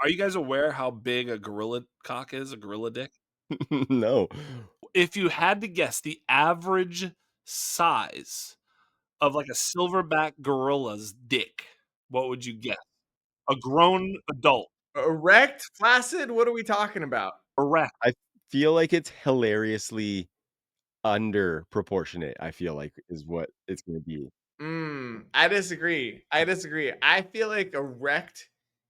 Are you guys aware how big a gorilla cock is? A gorilla dick? No. If you had to guess the average size of like a silverback gorilla's dick, what would you guess? A grown adult. Erect, flaccid. What are we talking about? Erect. I feel like it's hilariously under proportionate, I feel like is what it's gonna be. I disagree. I feel like erect,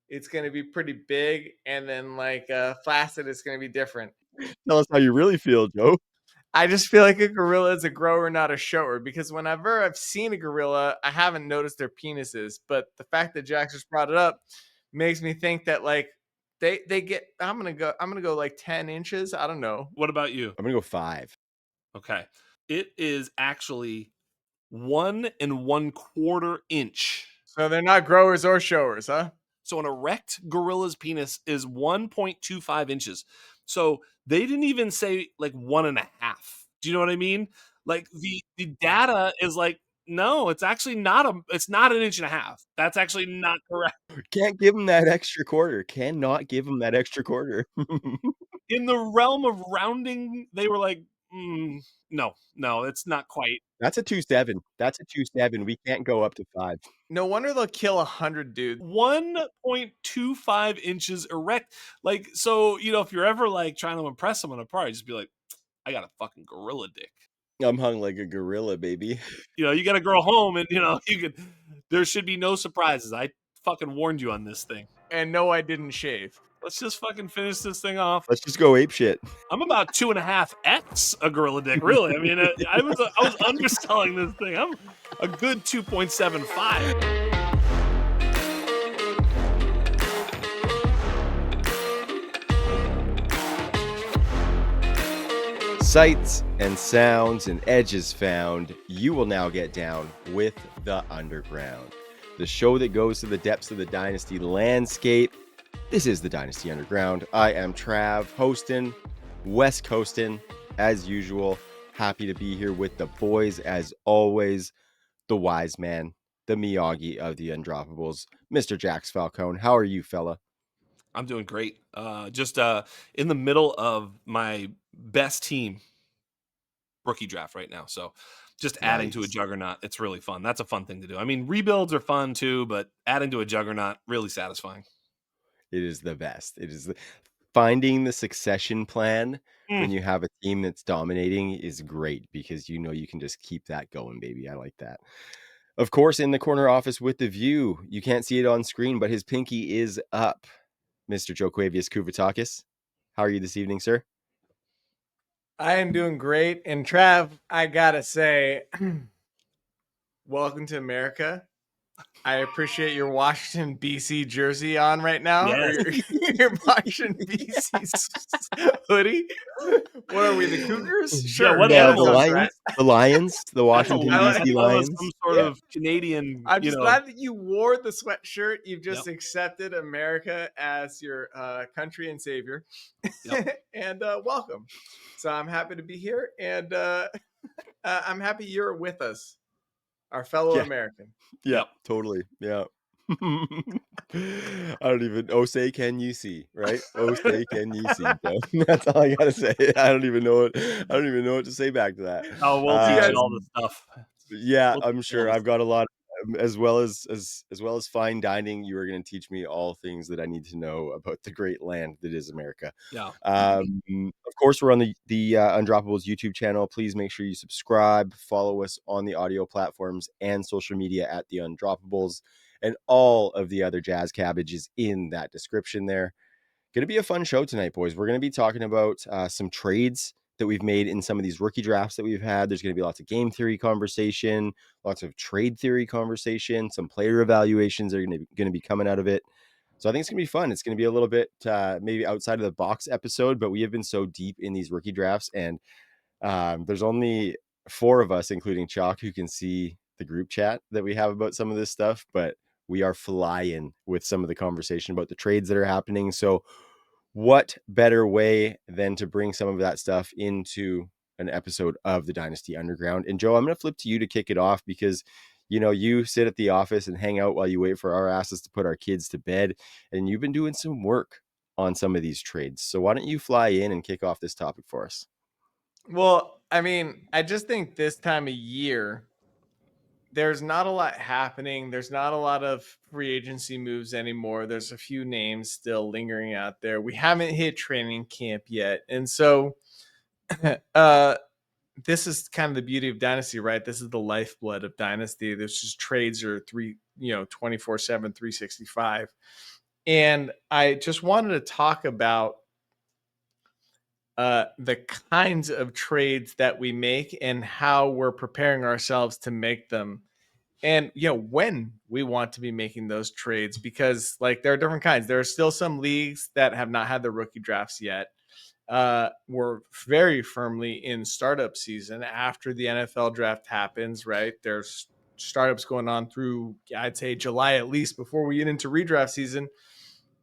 it's gonna be pretty big, and then like flaccid, it's gonna be different. Tell us how you really feel, Joe. I just feel like a gorilla is a grower, not a shower, because whenever I've seen a gorilla, I haven't noticed their penises. But the fact that Jax just brought it up makes me think that like they get. I'm gonna go like 10 inches. I don't know. What about you? I'm gonna go 5. Okay. It is actually 1 1/4 inch. So they're not growers or showers, huh? So an erect gorilla's penis is 1.25 inches. So they didn't even say like 1.5. Do you know what I mean? Like the data is like, no, it's actually it's not an inch and a half. That's actually not correct. Can't give him that extra quarter. Cannot give him that extra quarter. In the realm of rounding, they were like, no, it's not quite. That's a 2.7. That's a 2.7. We can't go up to 5. No wonder they'll kill 100 dudes. 1.25 inches erect. Like, so, if you're ever like trying to impress someone, I'd probably just be like, I got a fucking gorilla dick. I'm hung like a gorilla, baby. You got a girl home and, there should be no surprises. I fucking warned you on this thing. And no, I didn't shave. Let's just fucking finish this thing off. Let's just go ape shit. I'm about 2.5x a gorilla dick, really. I mean, I was underselling this thing. I'm a good 2.75. Sights and sounds and edges found. You will now get down with the Underground, the show that goes to the depths of the Dynasty landscape. This is the Dynasty Underground. I am Trav, hosting, West Coastin', as usual. Happy to be here with the boys, as always. The wise man, the Miyagi of the Undroppables, Mr. Jax Falcone. How are you, fella? I'm doing great. Just in the middle of my best team rookie draft right now. So just adding to a juggernaut, it's really fun. That's a fun thing to do. I mean, rebuilds are fun too, but adding to a juggernaut, really satisfying. It is the best. It is finding the succession plan when you have a team that's dominating is great because you can just keep that going, baby. I like that. Of course, in the corner office with the view, you can't see it on screen, but his pinky is up. Mr. Joquavius Kuvatakis, how are you this evening, sir? I am doing great. And Trav, I gotta say, welcome to America. I appreciate your Washington, B.C. jersey on right now. Yes. Your Washington, B.C. hoodie. What are we, the Cougars? Sure. Yeah, what Yeah, animal? the Lions, the Washington, D.C. Lions. Some sort of Canadian. I'm just glad that you wore the sweatshirt. You've just accepted America as your country and savior. Yep. And welcome. So I'm happy to be here. And I'm happy you're with us, our fellow American. Yeah, totally. Yeah. I don't even say can you see, right? Say can you see, Joe? That's all I gotta say. I don't even know what to say back to that. Oh, we'll teach you all the stuff. Yeah, I'm sure I've got a lot as well as fine dining. You are going to teach me all things that I need to know about the great land that is America. Yeah. Of course, we're on the Undroppables YouTube channel. Please make sure you subscribe, follow us on the audio platforms and social media at the Undroppables, and all of the other jazz cabbage is in that description there. Going to be a fun show tonight, boys. We're going to be talking about some trades that we've made in some of these rookie drafts that we've had. There's going to be lots of game theory conversation, lots of trade theory conversation, some player evaluations that are going to be coming out of it. So I think it's going to be fun. It's going to be a little bit maybe outside of the box episode, but we have been so deep in these rookie drafts, and there's only 4 of us, including Chalk, who can see the group chat that we have about some of this stuff, but we are flying with some of the conversation about the trades that are happening. So what better way than to bring some of that stuff into an episode of the Dynasty Underground? And Joe, I'm going to flip to you to kick it off because You sit at the office and hang out while you wait for our asses to put our kids to bed, and you've been doing some work on some of these trades. So why don't you fly in and kick off this topic for us? Well, I mean, I just think this time of year, there's not a lot happening. There's not a lot of free agency moves anymore. There's a few names still lingering out there. We haven't hit training camp yet. And so this is kind of the beauty of Dynasty, right? This is the lifeblood of Dynasty. This is trades are 24/7, 365. And I just wanted to talk about the kinds of trades that we make and how we're preparing ourselves to make them, and when we want to be making those trades, because like there are different kinds. There are still some leagues that have not had the rookie drafts yet. We're very firmly in startup season after the NFL draft happens, right? There's startups going on through, I'd say, July at least before we get into redraft season.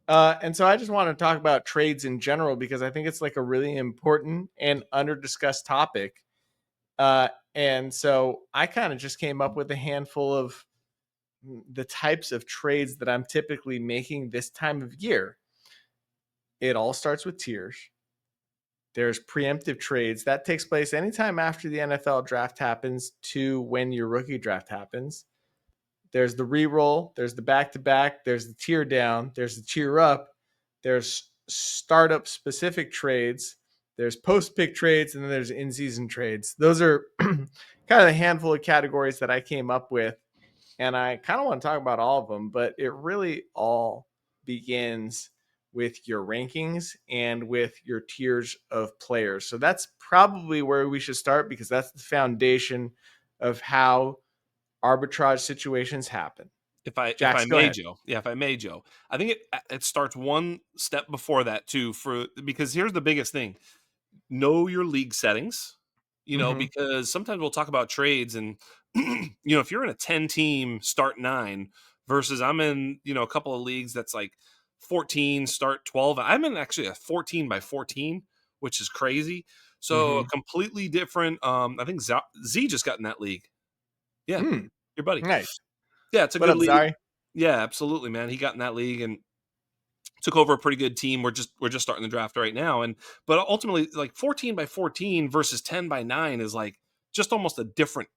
And so I just want to talk about trades in general because I think it's like a really important and under discussed topic. And so I kind of just came up with a handful of the types of trades that I'm typically making this time of year. It all starts with tiers. There's preemptive trades that takes place anytime after the NFL draft happens to when your rookie draft happens. There's the reroll, there's the back-to-back, there's the tier down, there's the tier up, there's startup specific trades, there's post-pick trades, and then there's in-season trades. Those are kind of a handful of categories that I came up with, and I kind of want to talk about all of them, but it really all begins with your rankings and with your tiers of players. So that's probably where we should start because that's the foundation of how arbitrage situations happen. If I Jax, go may, ahead. Joe, if I may, Joe, I think it starts one step before that too. Because here's the biggest thing: know your league settings. Mm-hmm. Because sometimes we'll talk about trades, and if you're in a 10-team start 9 versus I'm in a couple of leagues that's like 14 start 12. I'm in actually a 14 by 14, which is crazy. So a Mm-hmm. completely different. I think Z just got in that league. Yeah, Mm, your buddy. nice. Yeah, it's a What good up, league. Zari? Yeah, absolutely, man. He got in that league and took over a pretty good team. We're just starting the draft right now, but ultimately, like 14 by 14 versus 10 by 9 is like just almost a different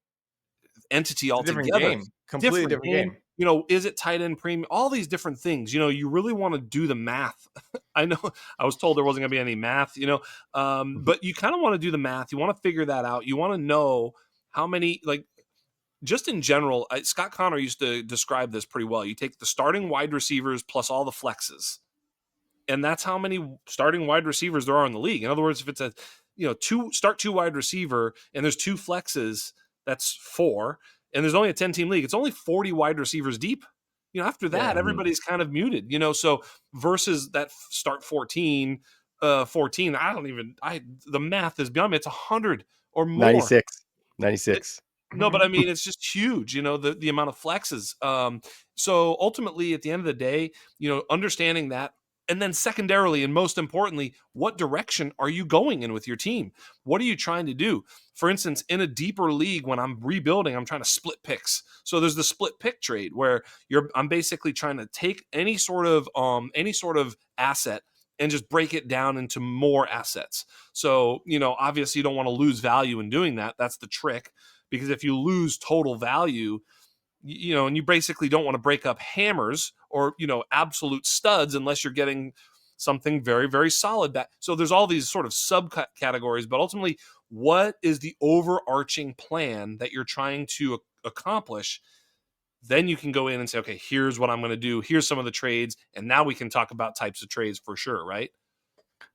entity It's a different altogether. game. Completely Different different game. game. Is it tight end premium? All these different things. You really want to do the math. I know I was told there wasn't going to be any math. But you kind of want to do the math. You want to figure that out. You want to know how many like just in general, Scott Connor used to describe this pretty well. You take the starting wide receivers plus all the flexes, and that's how many starting wide receivers there are in the league. In other words, if it's a two wide receiver and there's two flexes, that's 4, and there's only a 10-team league. It's only 40 wide receivers deep. After that, Yeah. everybody's kind of muted. So versus that start 14, 14. The math is beyond me. It's 100 or more. 96. 96. No, but I mean, it's just huge, the amount of flexes. So ultimately, at the end of the day, understanding that. And then secondarily, and most importantly, what direction are you going in with your team? What are you trying to do? For instance, in a deeper league, when I'm rebuilding, I'm trying to split picks. So there's the split pick trade where I'm basically trying to take any sort of asset and just break it down into more assets. So, obviously you don't want to lose value in doing that. That's the trick. Because if you lose total value, and you basically don't want to break up hammers or absolute studs unless you're getting something very, very solid. So there's all these sort of subcategories, but ultimately, what is the overarching plan that you're trying to accomplish? Then you can go in and say, okay, here's what I'm going to do. Here's some of the trades, and now we can talk about types of trades for sure, right?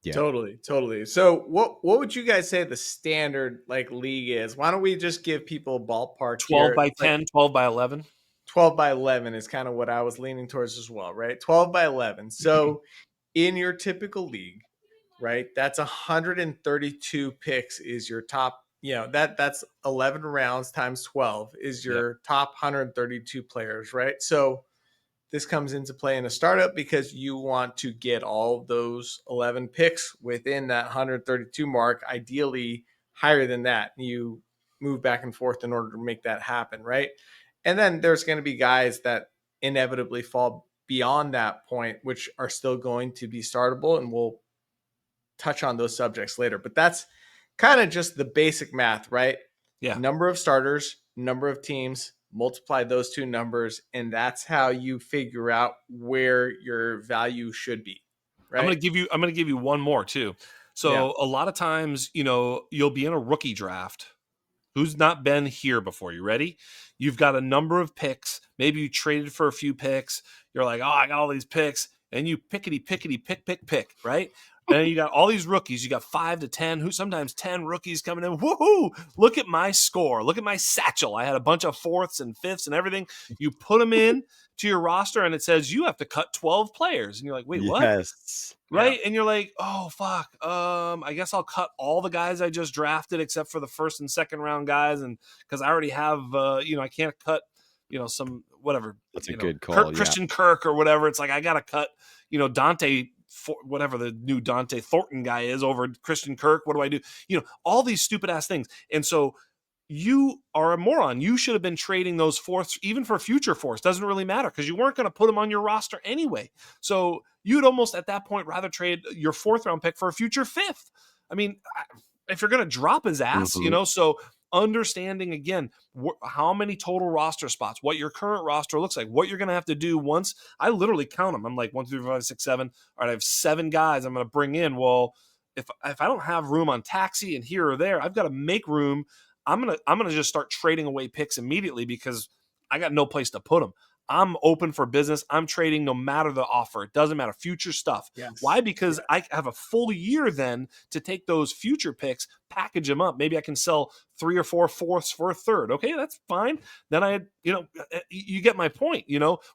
Yeah. Totally. So what would you guys say the standard like league is? Why don't we just give people a ballpark 12 here? by It's like 10, 12 by 11. 12 by 11 is kind of what I was leaning towards as well, right? 12 by 11. So in your typical league, right? That's 132 picks is your top, that's 11 rounds times 12 is Yep. your top 132 players, right? So this comes into play in a startup because you want to get all of those 11 picks within that 132 mark, ideally higher than that. You move back and forth in order to make that happen, right? And then there's going to be guys that inevitably fall beyond that point, which are still going to be startable, and we'll touch on those subjects later. But that's kind of just the basic math, right? Yeah. Number of starters, number of teams, multiply those two numbers, and that's how you figure out where your value should be. Right. I'm gonna give you one more too. So a lot of times, you'll be in a rookie draft who's not been here before. You ready? You've got a number of picks. Maybe you traded for a few picks. You're like, oh, I got all these picks. And you pick, right? And then you got all these rookies. You got 5 to 10, who sometimes 10 rookies coming in. Woohoo! Look at my score. Look at my satchel. I had a bunch of 4ths and 5ths and everything. You put them in to your roster, and it says you have to cut 12 players. And you're like, wait, what? Yes. Right. Yeah. And you're like, oh, fuck. I guess I'll cut all the guys I just drafted except for the first and second round guys. And because I already have, I can't cut, some whatever. That's a good call. Christian Kirk or whatever. It's like, I got to cut, Dante, whatever the new Dante Thornton guy is over Christian Kirk. What do I do? All these stupid ass things. And so you are a moron. You should have been trading those 4ths, even for future 4ths. Doesn't really matter because you weren't going to put them on your roster anyway. So you'd almost at that point rather trade your 4th round pick for a future 5th. I mean, if you're going to drop his ass, so understanding again how many total roster spots, what your current roster looks like, what you're going to have to do once. I literally count them. I'm like 1, 2, 3, 4, 5, 6, 7. All right, I have 7 guys I'm going to bring in. Well, if I don't have room on taxi and here or there, I've got to make room. I'm gonna just start trading away picks immediately because I got no place to put them. I'm open for business. I'm trading no matter the offer. It doesn't matter. Future stuff. Yes. Why? Because I have a full year then to take those future picks, package them up. Maybe I can sell 3 or 4 4ths for a third. Okay, that's fine. Then you get my point.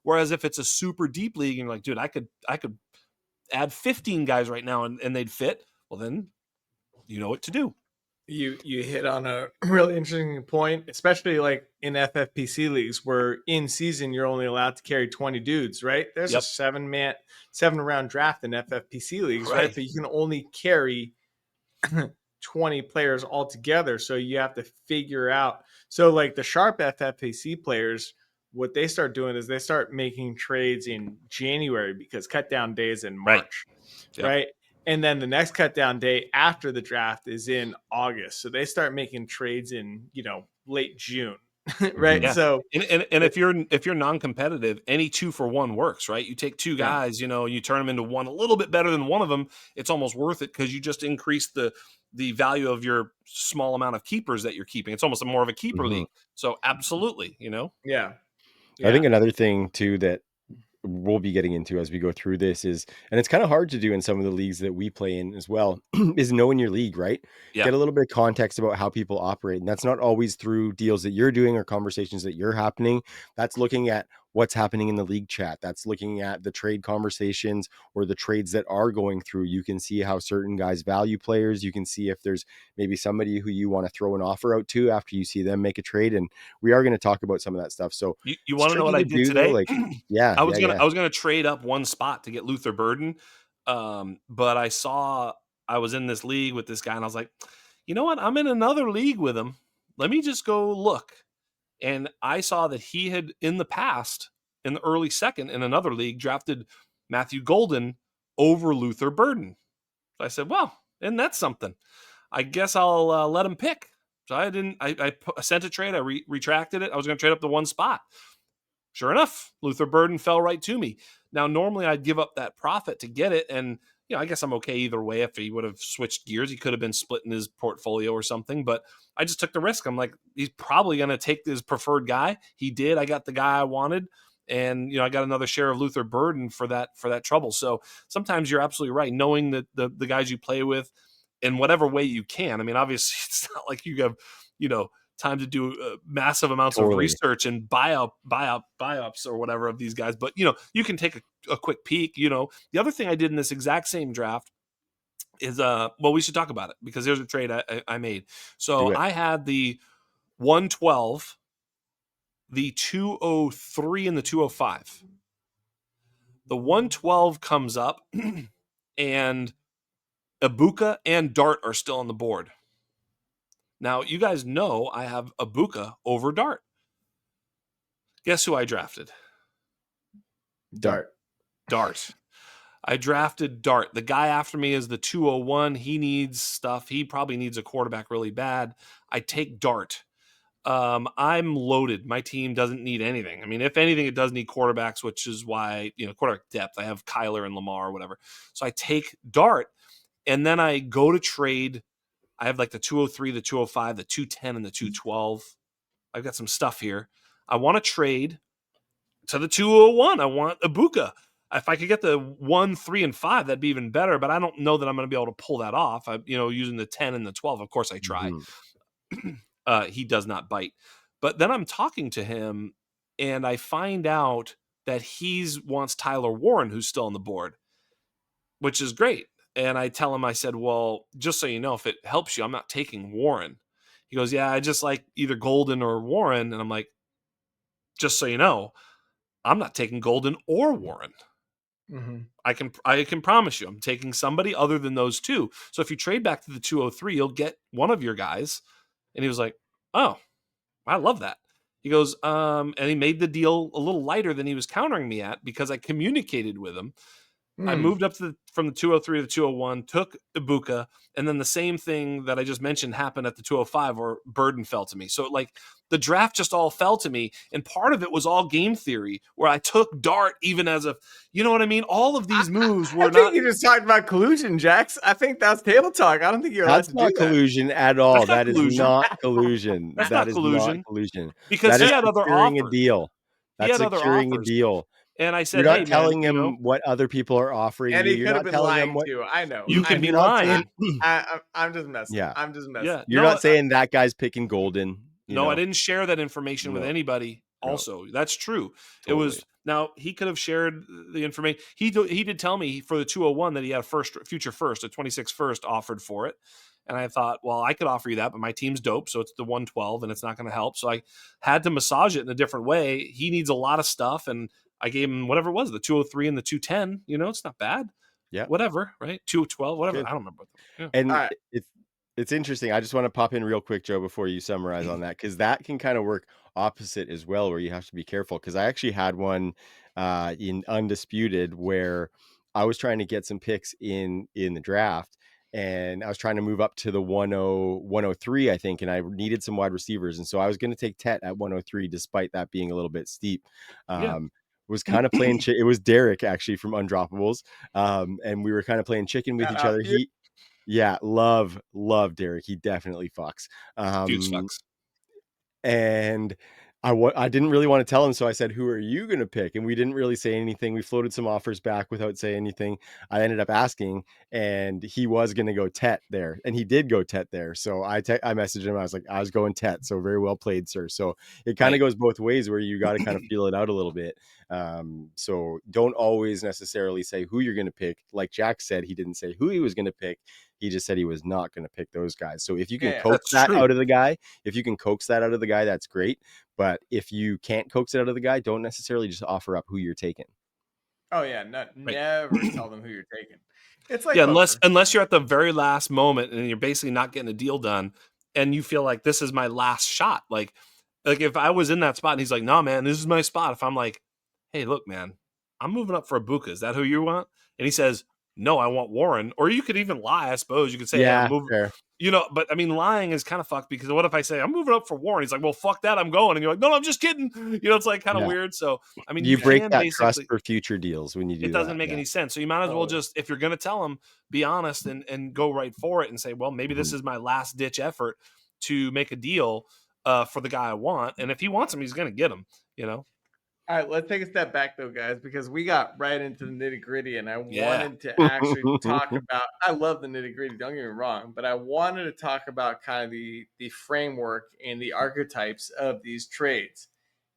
Whereas if it's a super deep league and you're like, dude, I could add 15 guys right now and they'd fit. Well, then you know what to do. You hit on a really interesting point, especially like in FFPC leagues where in season you're only allowed to carry 20 dudes, right? There's a 7 round draft in FFPC leagues, right? But you can only carry 20 players altogether. So you have to figure out. So like the sharp FFPC players, what they start doing is they start making trades in January because cut down day is in March, right? And then the next cut down day after the draft is in August. So they start making trades in, late June. Right. Yeah. So and if you're non-competitive, any 2-for-1 works, right? You take 2 guys, you turn them into one a little bit better than one of them. It's almost worth it because you just increase the value of your small amount of keepers that you're keeping. It's almost more of a keeper league. So absolutely, Yeah. I think another thing too that we'll be getting into as we go through this is, and it's kind of hard to do in some of the leagues that we play in as well, is knowing your league, right? Yeah. Get a little bit of context about how people operate. And that's not always through deals that you're doing or conversations that you're happening. That's looking at what's happening in the league chat. That's looking at the trade conversations or the trades that are going through. You can see how certain guys value players. You can see if there's maybe somebody who you want to throw an offer out to after you see them make a trade. And we are going to talk about some of that stuff. So you want to know what I did today? I was gonna trade up one spot to get Luther Burden. But I was in this league with this guy and I was like, you know what? I'm in another league with him. Let me just go look. And I saw that he had in the past, in the early second in another league, drafted Matthew Golden over Luther Burden. So I said, well, and that's something. I guess I'll let him pick. So I sent a trade. I retracted it. I was going to trade up the one spot. Sure enough, Luther Burden fell right to me. Now, normally I'd give up that profit to get it. And, I guess I'm okay either way. If he would have switched gears, he could have been splitting his portfolio or something. But I just took the risk. I'm like, he's probably going to take his preferred guy. He did. I got the guy I wanted. And, I got another share of Luther Burden for that trouble. So sometimes you're absolutely right. Knowing that the guys you play with in whatever way you can. I mean, obviously, it's not like you have, time to do massive amounts of research and buy-ups or whatever of these guys. But, you can take a quick peek. The other thing I did in this exact same draft is, we should talk about it because there's a trade I made. So I had the 112, the 203, and the 205. The 112 comes up and Ibuka and Dart are still on the board. Now, you guys know I have Ibuka over Dart. Guess who I drafted? Dart. Dart. I drafted Dart. The guy after me is the 201. He needs stuff. He probably needs a quarterback really bad. I take Dart. I'm loaded. My team doesn't need anything. I mean, if anything, it does need quarterbacks, which is why, quarterback depth. I have Kyler and Lamar or whatever. So I take Dart, and then I go to trade. I have like the 203, the 205, the 210, and the 212. I've got some stuff here. I want to trade to the 201. I want Ibuka. If I could get the 1, 3, and 5, that'd be even better, but I don't know that I'm going to be able to pull that off. Using the 10 and the 12. Of course I try. He does not bite. But then I'm talking to him, and I find out that he wants Tyler Warren, who's still on the board, which is great. And I tell him, I said, well, just so you know, if it helps you, I'm not taking Warren. He goes, yeah, I just like either Golden or Warren. And I'm like, just so you know, I'm not taking Golden or Warren. Mm-hmm. I can promise you I'm taking somebody other than those two. So if you trade back to the 203, you'll get one of your guys. And he was like, oh, I love that. He goes, and he made the deal a little lighter than he was countering me at because I communicated with him. I moved up from the 203 to the 201, took Ibuka, and then the same thing that I just mentioned happened at the 205 where Burden fell to me. So like the draft just all fell to me, and part of it was all game theory where I took Dart even as you know what I mean? All of these moves were I think you just talked about collusion, Jax. I think that's table talk. I don't think you're allowed to do that. That's not collusion at all. That's not That collusion. is not collusion. That's That not is collusion. not collusion. Because that he is had other securing offers. a deal. That's He had other securing a offers. deal. And I said, You're not hey, telling man, him what other people are offering and you. he You're could not have been telling lying him what too. I know. You can be you're not lying. I'm just messing. Yeah. I'm just messing. Yeah. You're not saying that guy's picking Golden. I didn't share that information with anybody. No. Also, that's true. Totally. It was now he could have shared the information. He did tell me for the 201 that he had a future first, a 26 first offered for it. And I thought, well, I could offer you that, but my team's dope, so it's the 112 and it's not going to help. So I had to massage it in a different way. He needs a lot of stuff, and I gave him whatever it was, the 203 and the 210. It's not bad. Yeah. Whatever, right? 212, whatever. Good. I don't remember. Yeah. And All right. it's interesting. I just want to pop in real quick, Joe, before you summarize on that, because that can kind of work opposite as well, where you have to be careful. Because I actually had one in Undisputed where I was trying to get some picks in the draft, and I was trying to move up to the 103, I think, and I needed some wide receivers, and so I was going to take Tet at 103, despite that being a little bit steep. Was kind of playing. It was Derek actually from Undroppables, and we were kind of playing chicken with each other. Yeah, love Derek. He definitely fucks. Dude sucks. And I didn't really want to tell him, so I said, "Who are you going to pick?" And we didn't really say anything. We floated some offers back without saying anything. I ended up asking, and he was going to go Tet there, and he did go Tet there. So I messaged him. I was like, "I was going Tet." So very well played, sir. So it kind of goes both ways, where you got to kind of feel it out a little bit. So don't always necessarily say who you're going to pick. Like Jack said, he didn't say who he was going to pick. He just said he was not going to pick those guys. So if you can coax that out of the guy, that's great. But if you can't coax it out of the guy, don't necessarily just offer up who you're taking. Oh yeah, never tell them who you're taking. It's like unless you're at the very last moment and you're basically not getting a deal done, and you feel like this is my last shot. Like if I was in that spot and he's like, "No, man, this is my spot." If I'm like, "Hey, look, man, I'm moving up for Ibuka. Is that who you want?" And he says, "No, I want Warren." Or you could even lie, I suppose. You could say, "Yeah, I'm moving." Fair. But I mean, lying is kind of fucked, because what if I say I'm moving up for Warren? He's like, "Well, fuck that, I'm going." And you're like, "No, I'm just kidding." It's like kind of weird. So I mean, you break that trust for future deals when you do that. It doesn't make any sense. So you might as well just, if you're going to tell him, be honest and go right for it and say, well, maybe this is my last ditch effort to make a deal for the guy I want. And if he wants him, he's going to get him, All right, let's take a step back though, guys, because we got right into the nitty gritty, and I wanted to actually talk about. I love the nitty gritty. Don't get me wrong, but I wanted to talk about kind of the framework and the archetypes of these trades.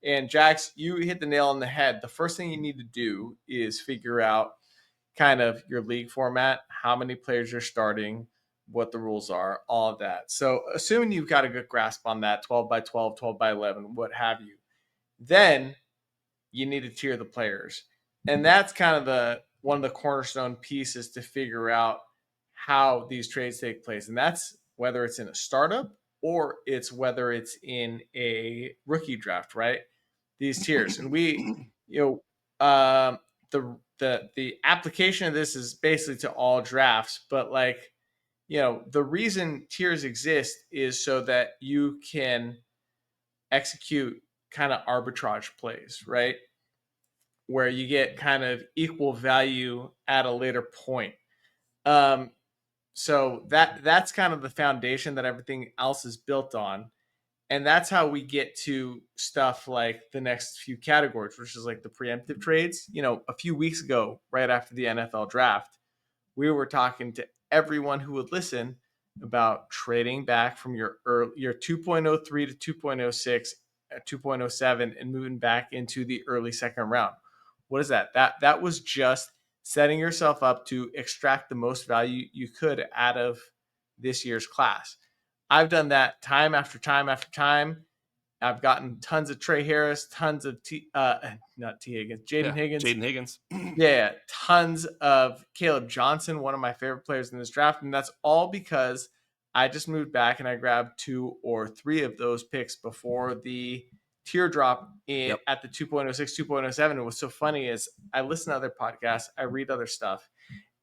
And Jax, you hit the nail on the head. The first thing you need to do is figure out kind of your league format, how many players you're starting, what the rules are, all of that. So assuming you've got a good grasp on that, 12 by 12, 12 by 11, what have you, then you need to tier the players. And that's kind of one of the cornerstone pieces to figure out how these trades take place. And that's whether it's in a startup or it's whether it's in a rookie draft, right? these tiers. And we, the application of this is basically to all drafts, but like, the reason tiers exist is so that you can execute kind of arbitrage plays, right? Where you get kind of equal value at a later point. So that's kind of the foundation that everything else is built on. And that's how we get to stuff like the next few categories, which is like the preemptive trades. A few weeks ago, right after the NFL draft, we were talking to everyone who would listen about trading back from your 2.03 to 2.06, 2.07, and moving back into the early second round. What is that? That was just setting yourself up to extract the most value you could out of this year's class. I've done that time after time after time. I've gotten tons of Trey Harris, tons of not T Higgins, Jaden Higgins. Jaden Higgins. Yeah, tons of Caleb Johnson, one of my favorite players in this draft. And that's all because I just moved back and I grabbed 2 or 3 of those picks before the teardrop at the 2.06, 2.07. And what's so funny is I listen to other podcasts, I read other stuff,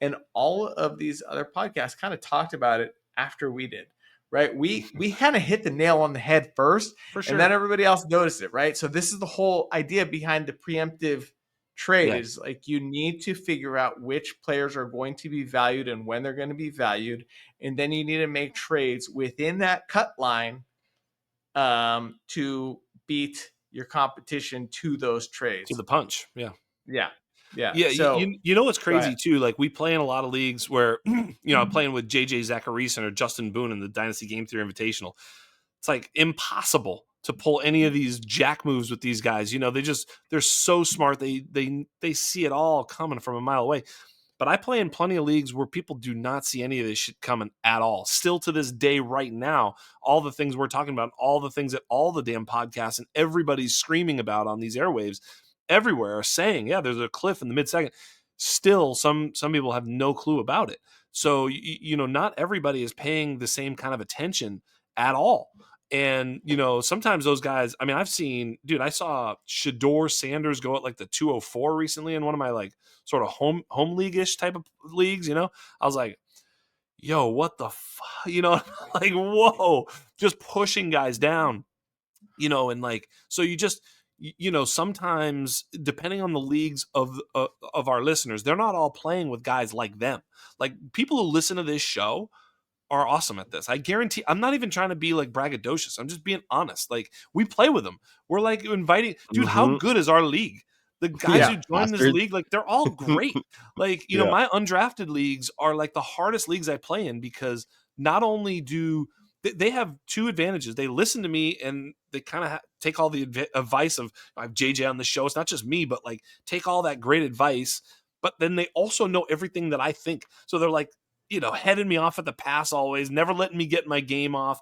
and all of these other podcasts kind of talked about it after we did. Right, we kind of hit the nail on the head first, For sure. and then everybody else noticed it. Right, so this is the whole idea behind the preemptive trade. Is like you need to figure out which players are going to be valued and when they're going to be valued, and then you need to make trades within that cut line to beat your competition to those trades. To the punch, yeah. Yeah, So you know what's crazy too? Like we play in a lot of leagues where I'm playing with JJ Zachariason or Justin Boone in the Dynasty Game Theory Invitational. It's like impossible to pull any of these jack moves with these guys. They're so smart. They see it all coming from a mile away. But I play in plenty of leagues where people do not see any of this shit coming at all. Still to this day, right now, all the things we're talking about, all the things that all the damn podcasts and everybody's screaming about on these airwaves everywhere are saying, yeah, there's a cliff in the mid-second. Still, some people have no clue about it. So, not everybody is paying the same kind of attention at all. And, sometimes those guys, I mean, I saw Shador Sanders go at like the 204 recently in one of my like sort of home league-ish type of leagues, I was like, yo, what the fuck, like, whoa, just pushing guys down, and like, so you just, sometimes depending on the leagues of our listeners, they're not all playing with guys like them. Like people who listen to this show are awesome at this. I guarantee. I'm not even trying to be like braggadocious. I'm just being honest. Like we play with them. We're like inviting, dude. How good is our league? The guys who join this league, like they're all great. Like my undrafted leagues are like the hardest leagues I play in because not only do they have 2 advantages. They listen to me and they kind of take all the advice of I have JJ on the show. It's not just me, but like take all that great advice. But then they also know everything that I think. So they're like, heading me off at the pass always, never letting me get my game off,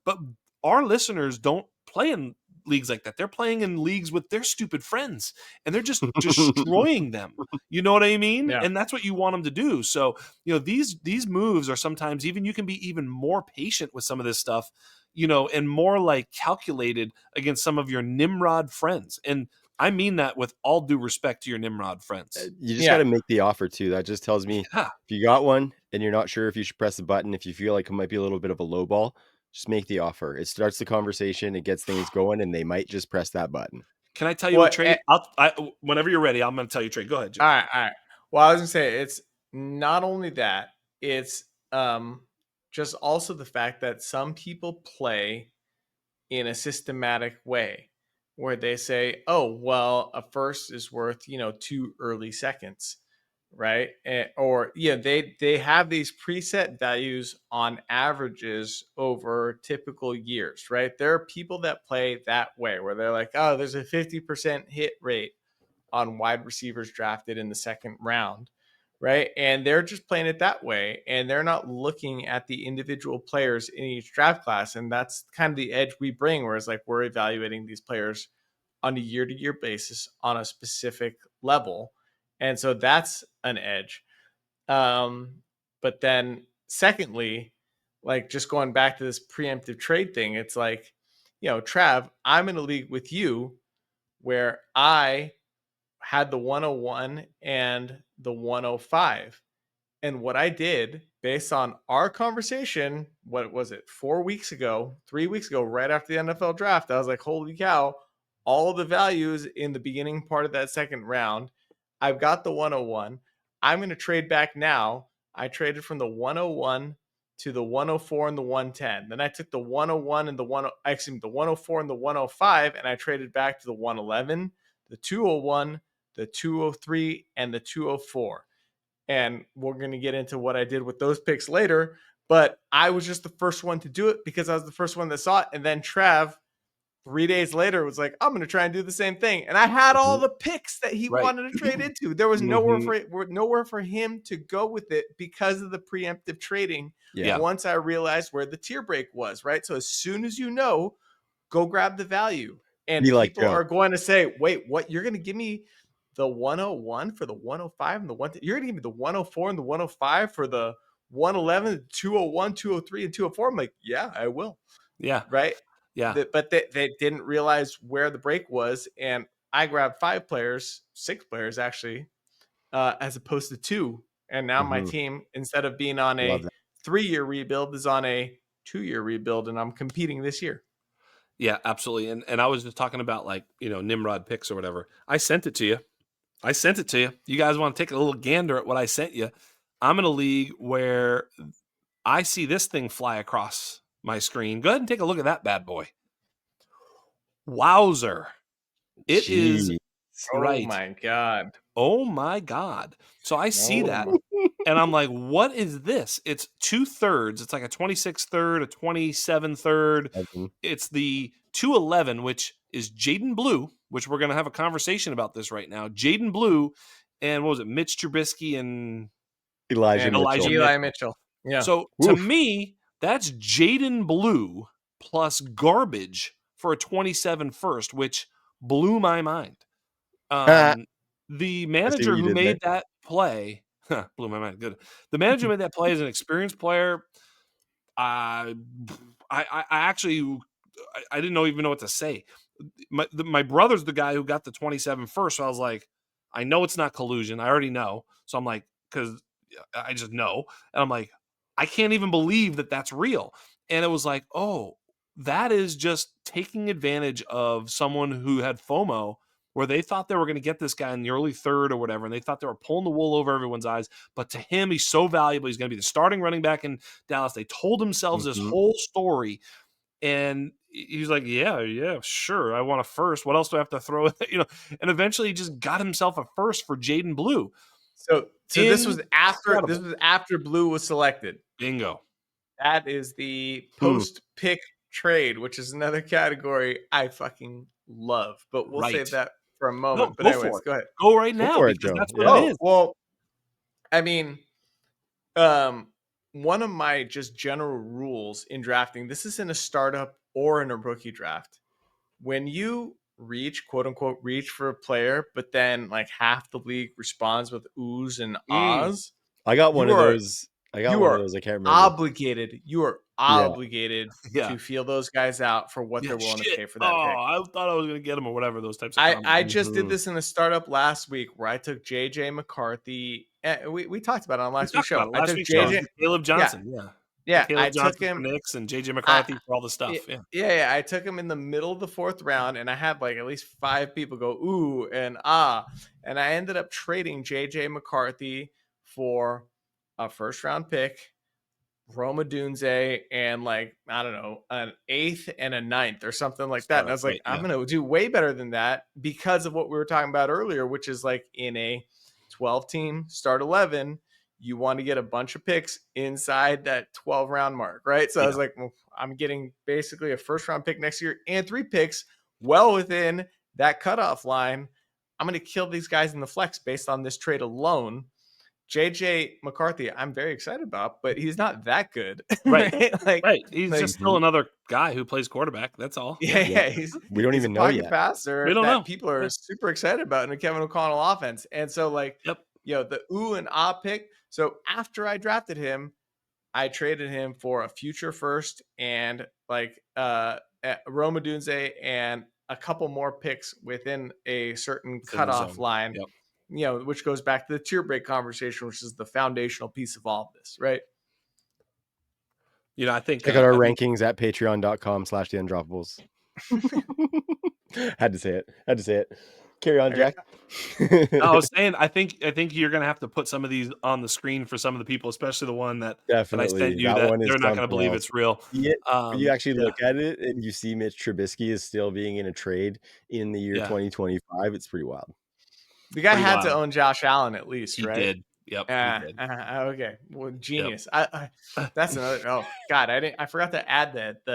but our listeners don't play in leagues like that. They're playing in leagues with their stupid friends and they're just destroying them. You know what I mean? Yeah. And that's what you want them to do. So, these moves are sometimes even, you can be even more patient with some of this stuff, and more like calculated against some of your Nimrod friends. And I mean that with all due respect to your Nimrod friends. You just got to make the offer too. That just tells me if you got one and you're not sure if you should press the button, if you feel like it might be a little bit of a low ball, just make the offer. It starts the conversation, it gets things going, and they might just press that button. Can I tell you what trade? Whenever you're ready, I'm going to tell you trade. Go ahead, Jim. All right. Well, I was going to say it's not only that, it's just also the fact that some people play in a systematic way where they say, oh, well, a first is worth, 2 early seconds, right? They have these preset values on averages over typical years, right? There are people that play that way where they're like, oh, there's a 50% hit rate on wide receivers drafted in the second round, right? And they're just playing it that way. And they're not looking at the individual players in each draft class. And that's kind of the edge we bring, where it's like we're evaluating these players on a year-to-year basis on a specific level. And so that's an edge. But then secondly, like just going back to this preemptive trade thing, it's like, Trav, I'm in a league with you where I had the 101 and the 105. And what I did based on our conversation, what was it, 3 weeks ago, right after the NFL draft, I was like, holy cow, all the values in the beginning part of that second round. I've got the 101. I'm going to trade back now. I traded from the 101 to the 104 and the 110. Then I took the 101 and the 104 and the 105, and I traded back to the 111, the 201, the 203, and the 204. And we're going to get into what I did with those picks later. But I was just the first one to do it because I was the first one that saw it. And then Trav, 3 days later, was like, I'm going to try and do the same thing. And I had all the picks that he wanted to trade into. There was nowhere for him to go with it because of the preemptive trading. Yeah. Once I realized where the tier break was, right? So as soon as you know, go grab the value. And people are going to say, wait, what? You're going to give me the 101 for the 105 and the you're going to give me the 104 and the 105 for the 111, the 201, 203, and 204. I'm like, yeah, I will. Yeah. Right. Yeah. But they didn't realize where the break was. And I grabbed 6 players actually, as opposed to 2. And now my team, instead of being on a 3-year rebuild, is on a 2-year rebuild, and I'm competing this year. Yeah, absolutely. And I was just talking about, like, Nimrod picks or whatever. I sent it to you. You guys want to take a little gander at what I sent you? I'm in a league where I see this thing fly across my screen. Go ahead and take a look at that bad boy. Wowzer. It is right. Oh my God. Oh my God. So I see that and I'm like, what is this? It's 2/3. It's like a 26 third, a 27 third. It's the 211, which is Jaden Blue, which we're going to have a conversation about this right now. Jaden Blue and what was it? Mitch Trubisky and Eli Mitchell. Yeah. So to me, that's Jaden Blue plus garbage for a 27 first, which blew my mind. The manager who made that play blew my mind. Good. The manager who made that play is an experienced player. I actually didn't even know what to say. My brother's the guy who got the 27 first, so I was like, I know it's not collusion. I already know. So I'm like, because I just know, and I'm like, I can't even believe that that's real. And it was like, oh, that is just taking advantage of someone who had FOMO, where they thought they were going to get this guy in the early third or whatever, and they thought they were pulling the wool over everyone's eyes. But to him, he's so valuable. He's going to be the starting running back in Dallas. They told themselves this whole story, and he's like, yeah, sure. I want a first. What else do I have to throw in? And eventually he just got himself a first for Jaden Blue. So this was after Blue was selected. Bingo. That is the post-pick trade, which is another category I fucking love. But we'll save that for a moment. But anyways, go ahead. Go right now, because that's what it is. Well, I mean, one of my just general rules in drafting, this is in a startup or in a rookie draft. When you quote unquote reach for a player, but then like half the league responds with oohs and ahs. I got one of those. I can't remember. You are obligated to feel those guys out for what they're willing to pay for that pick. I thought I was going to get them or whatever, those types of I just did this in a startup last week where I took JJ McCarthy. We talked about it on last week's show. I took JJ Caleb Johnson. Yeah. I took him for Knicks and JJ McCarthy for all the stuff. Yeah. I took him in the middle of the 4th round, and I had like at least 5 people go ooh and ah, and I ended up trading JJ McCarthy for a 1st round pick, Rome Odunze, and like, I don't know, an 8th and a 9th or something like that. And I was like, I'm going to do way better than that because of what we were talking about earlier, which is like in a 12-team start 11, you want to get a bunch of picks inside that 12 round mark, right? So I was like, well, I'm getting basically a 1st round pick next year and 3 picks well within that cutoff line. I'm going to kill these guys in the flex based on this trade alone. JJ McCarthy, I'm very excited about, but he's not that good. Right. He's just still another guy who plays quarterback. That's all. Yeah. We don't even know yet. Passer we don't know. People are super excited about in a Kevin O'Connell offense. And so like, the ooh and ah pick. So after I drafted him, I traded him for a future 1st and like Rome Odunze and a couple more picks within a certain Within the cutoff zone. line, Yep. you know, which goes back to the tier break conversation, which is the foundational piece of all of this, right? You know, I think Check out our rankings at patreon.com/theundroppables. Had to say it. Carry on, Jack. I was saying, I think you're gonna have to put some of these on the screen for some of the people, especially the one that I Definitely. sent you. That That one is they're not gonna something believe else. it's real. You actually Yeah, look at it and you see Mitch Trubisky is still being in a trade in the year yeah, 2025. It's pretty wild. The guy pretty had to wild. own Josh Allen at least, He right? did. Yep, he did. Okay. Well, Yep. genius. That's another. Oh God, I forgot to add that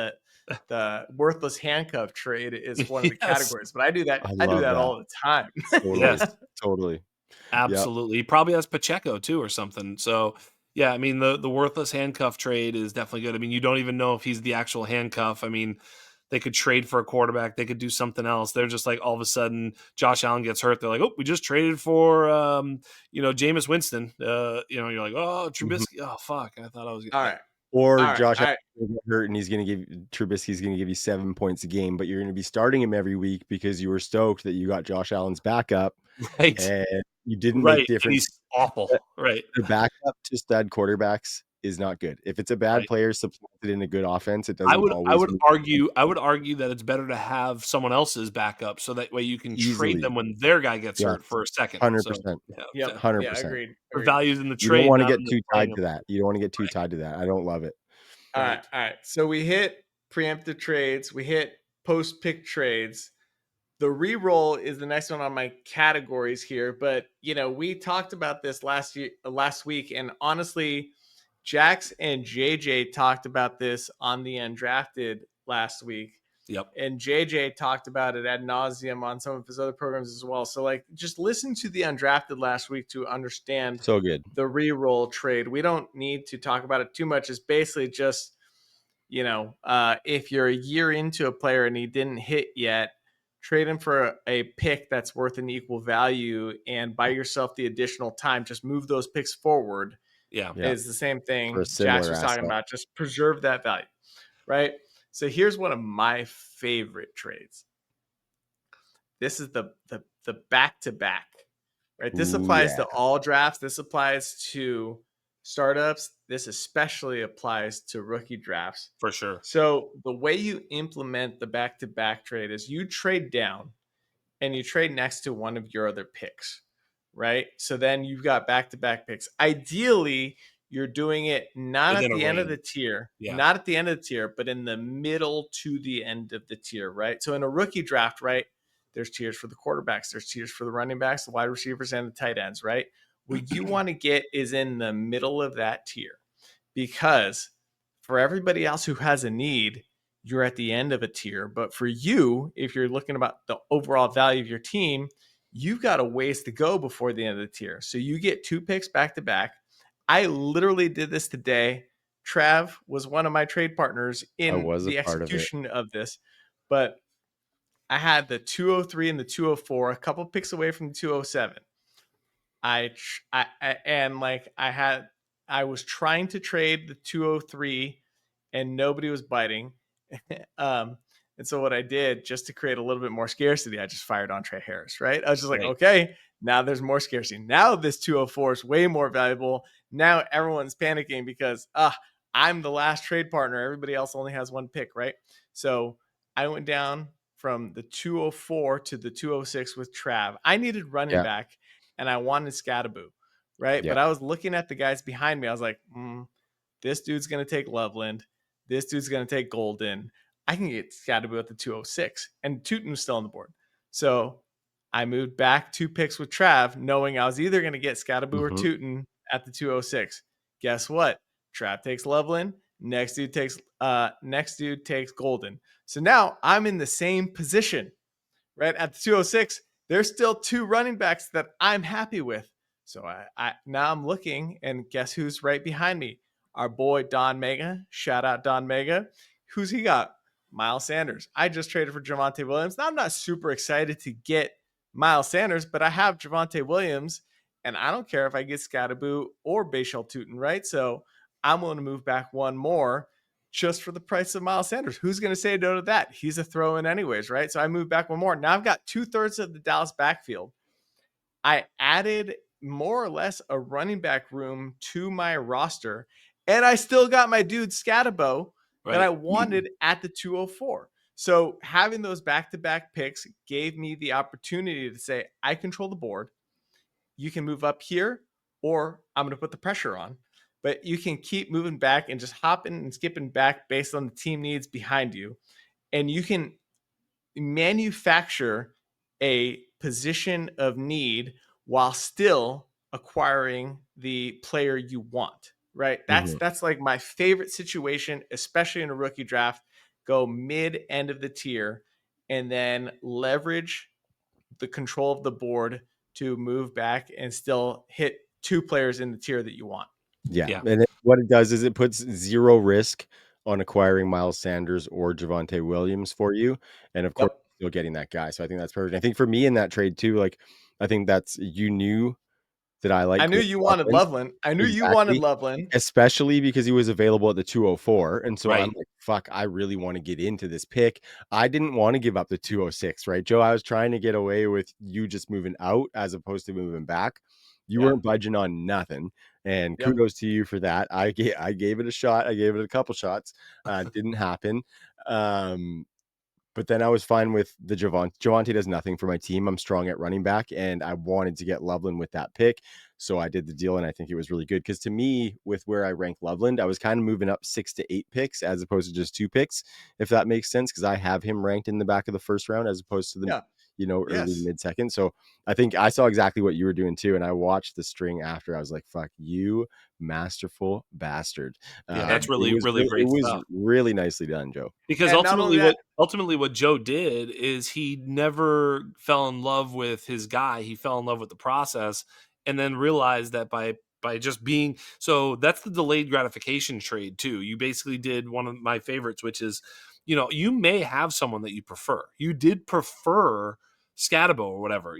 the worthless handcuff trade is one of the Yes. categories, but I do that. I I do love that that. all the time. Totally. Yes. Totally. Absolutely. He probably has Pacheco too or something. So yeah, I mean the worthless handcuff trade is definitely good. I mean, you don't even know if he's the actual handcuff. I mean, they could trade for a quarterback, they could do something else. They're just like all of a sudden Josh Allen gets hurt. They're like, oh, we just traded for Jameis Winston. You're like, oh, Trubisky. Oh fuck. I thought I was All yeah. right. Or All right. Josh All right. Allen get hurt and Trubisky's going to give you 7 points a game, but you're going to be starting him every week because you were stoked that you got Josh Allen's backup Right. and you didn't Right. make And difference. he's awful. Right. The backup to stud quarterbacks is not good. If it's a bad Right. player supplanted in a good offense, it I doesn't would always work argue that it's better to have someone else's backup so that way you can trade easily. them when their guy gets Yes. hurt for a second. So 100%. yeah, Yep. yeah. 100%. Agreed. The values in the You don't trade, want to not get in the too playing tied of to that. You don't want to get too tied to that. I don't love it. All right. right. All right. So we hit preemptive trades. We hit post pick trades. The reroll is the next one on my categories here, but we talked about this last week, and honestly, Jax and JJ talked about this on the Undrafted last week. Yep. And JJ talked about it ad nauseum on some of his other programs as well. So just listen to the Undrafted last week to understand So good. the reroll trade. We don't need to talk about it too much. It's basically just, if you're a year into a player and he didn't hit yet, trade him for a pick that's worth an equal value and buy yourself the additional time. Just move those picks forward. Yeah. Is the same thing For a Jax similar was talking asset. about. Just preserve that value, right? So here's one of my favorite trades. This is the back-to-back, right? This applies to all drafts. This applies to startups. This especially applies to rookie drafts. For sure. So the way you implement the back-to-back trade is you trade down and you trade next to one of your other picks, right? So then you've got back-to-back picks. Ideally, you're doing it not Within at a the end of the range. tier, Yeah. not at the end of the tier, but in the middle to the end of the tier, right? So in a rookie draft, right, there's tiers for the quarterbacks, there's tiers for the running backs, the wide receivers, and the tight ends, right? What you want to get is in the middle of that tier, because for everybody else who has a need, you're at the end of a tier. But for you, if you're looking about the overall value of your team, you've got a ways to go before the end of the tier. So you get 2 picks back to back. I literally did this today. Trav was one of my trade partners in the execution of this, but I had the 203 and the 204, a couple picks away from the 207. I was trying to trade the 203 and nobody was biting. And so what I did, just to create a little bit more scarcity, I just fired on Trey Harris, right? I was just like, okay, now there's more scarcity. Now this 204 is way more valuable. Now everyone's panicking because I'm the last trade partner. Everybody else only has 1 pick, right? So I went down from the 204 to the 206 with Trav. I needed running back and I wanted Scattaboo, right? But I was looking at the guys behind me. I was like, this dude's going to take Loveland. This dude's going to take Golden. I can get Scattaboo at the 206. And Tootin was still on the board. So I moved back 2 picks with Trav, knowing I was either going to get Scattaboo or Tootin at the 206. Guess what? Trav takes Loveland. Next dude takes Golden. So now I'm in the same position, right? At the 206, there's still 2 running backs that I'm happy with. So I now I'm looking, and guess who's right behind me? Our boy Don Mega. Shout out Don Mega. Who's he got? Miles Sanders. I just traded for Javonte Williams. Now I'm not super excited to get Miles Sanders, but I have Javonte Williams, and I don't care if I get Scattaboo or Bashal Tootin, right? So I'm willing to move back 1 more just for the price of Miles Sanders. Who's going to say no to that? He's a throw-in anyways, right? So I moved back one more. Now I've got 2/3 of the Dallas backfield. I added more or less a running back room to my roster, and I still got my dude Scatabo that I wanted at the 204. So having those back-to-back picks gave me the opportunity to say, I control the board. You can move up here, or I'm going to put the pressure on. But you can keep moving back and just hopping and skipping back based on the team needs behind you. And you can manufacture a position of need while still acquiring the player you want, right? That's like my favorite situation, especially in a rookie draft. Go mid end of the tier and then leverage the control of the board to move back and still hit 2 players in the tier that you want. Yeah. And what it does is it puts zero risk on acquiring Miles Sanders or Javonte Williams for you. And of course, you're getting that guy. So I think that's perfect. I think for me in that trade too, like, I think that's, you knew that I knew you wanted Loveland. I knew you wanted Loveland. Especially because he was available at the 204. And so I'm Right. like, fuck, I really want to get into this pick. I didn't want to give up the 206, right, Joe? I was trying to get away with you just moving out as opposed to moving back. You weren't budging on nothing. And kudos to you for that. I gave it a shot. I gave it a couple shots. Didn't happen. But then I was fine with the Javonte does nothing for my team. I'm strong at running back, and I wanted to get Loveland with that pick. So I did the deal, and I think it was really good. Because to me, with where I rank Loveland, I was kind of moving up 6 to 8 picks as opposed to just 2 picks, if that makes sense. Because I have him ranked in the back of the first round as opposed to the early mid second. So I think I saw exactly what you were doing too. And I watched the string after. I was like, fuck you, masterful bastard. Yeah, that's really great stuff. It was really nicely done, Joe. Because ultimately what Joe did is he never fell in love with his guy. He fell in love with the process and then realized that by just being, so that's the delayed gratification trade too. You basically did one of my favorites, which is, you may have someone that you prefer. You did prefer Scatabo or whatever,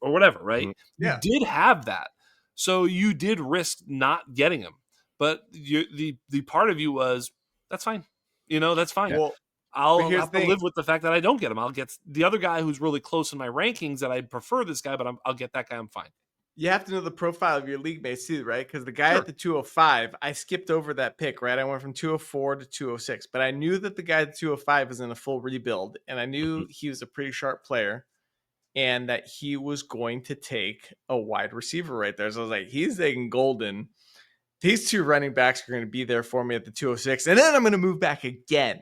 or whatever, right? Mm-hmm. You did have that. So you did risk not getting him. But the part of you was, that's fine. That's fine. Well, I'll have to live with the fact that I don't get him. I'll get the other guy who's really close in my rankings that I prefer this guy, but I'll get that guy. I'm fine. You have to know the profile of your league mates too, right? Because the guy at the 205, I skipped over that pick, right? I went from 204 to 206, but I knew that the guy at 205 was in a full rebuild, and I knew he was a pretty sharp player and that he was going to take a wide receiver right there. So I was like, he's taking Golden. These 2 running backs are going to be there for me at the 206, and then I'm going to move back again.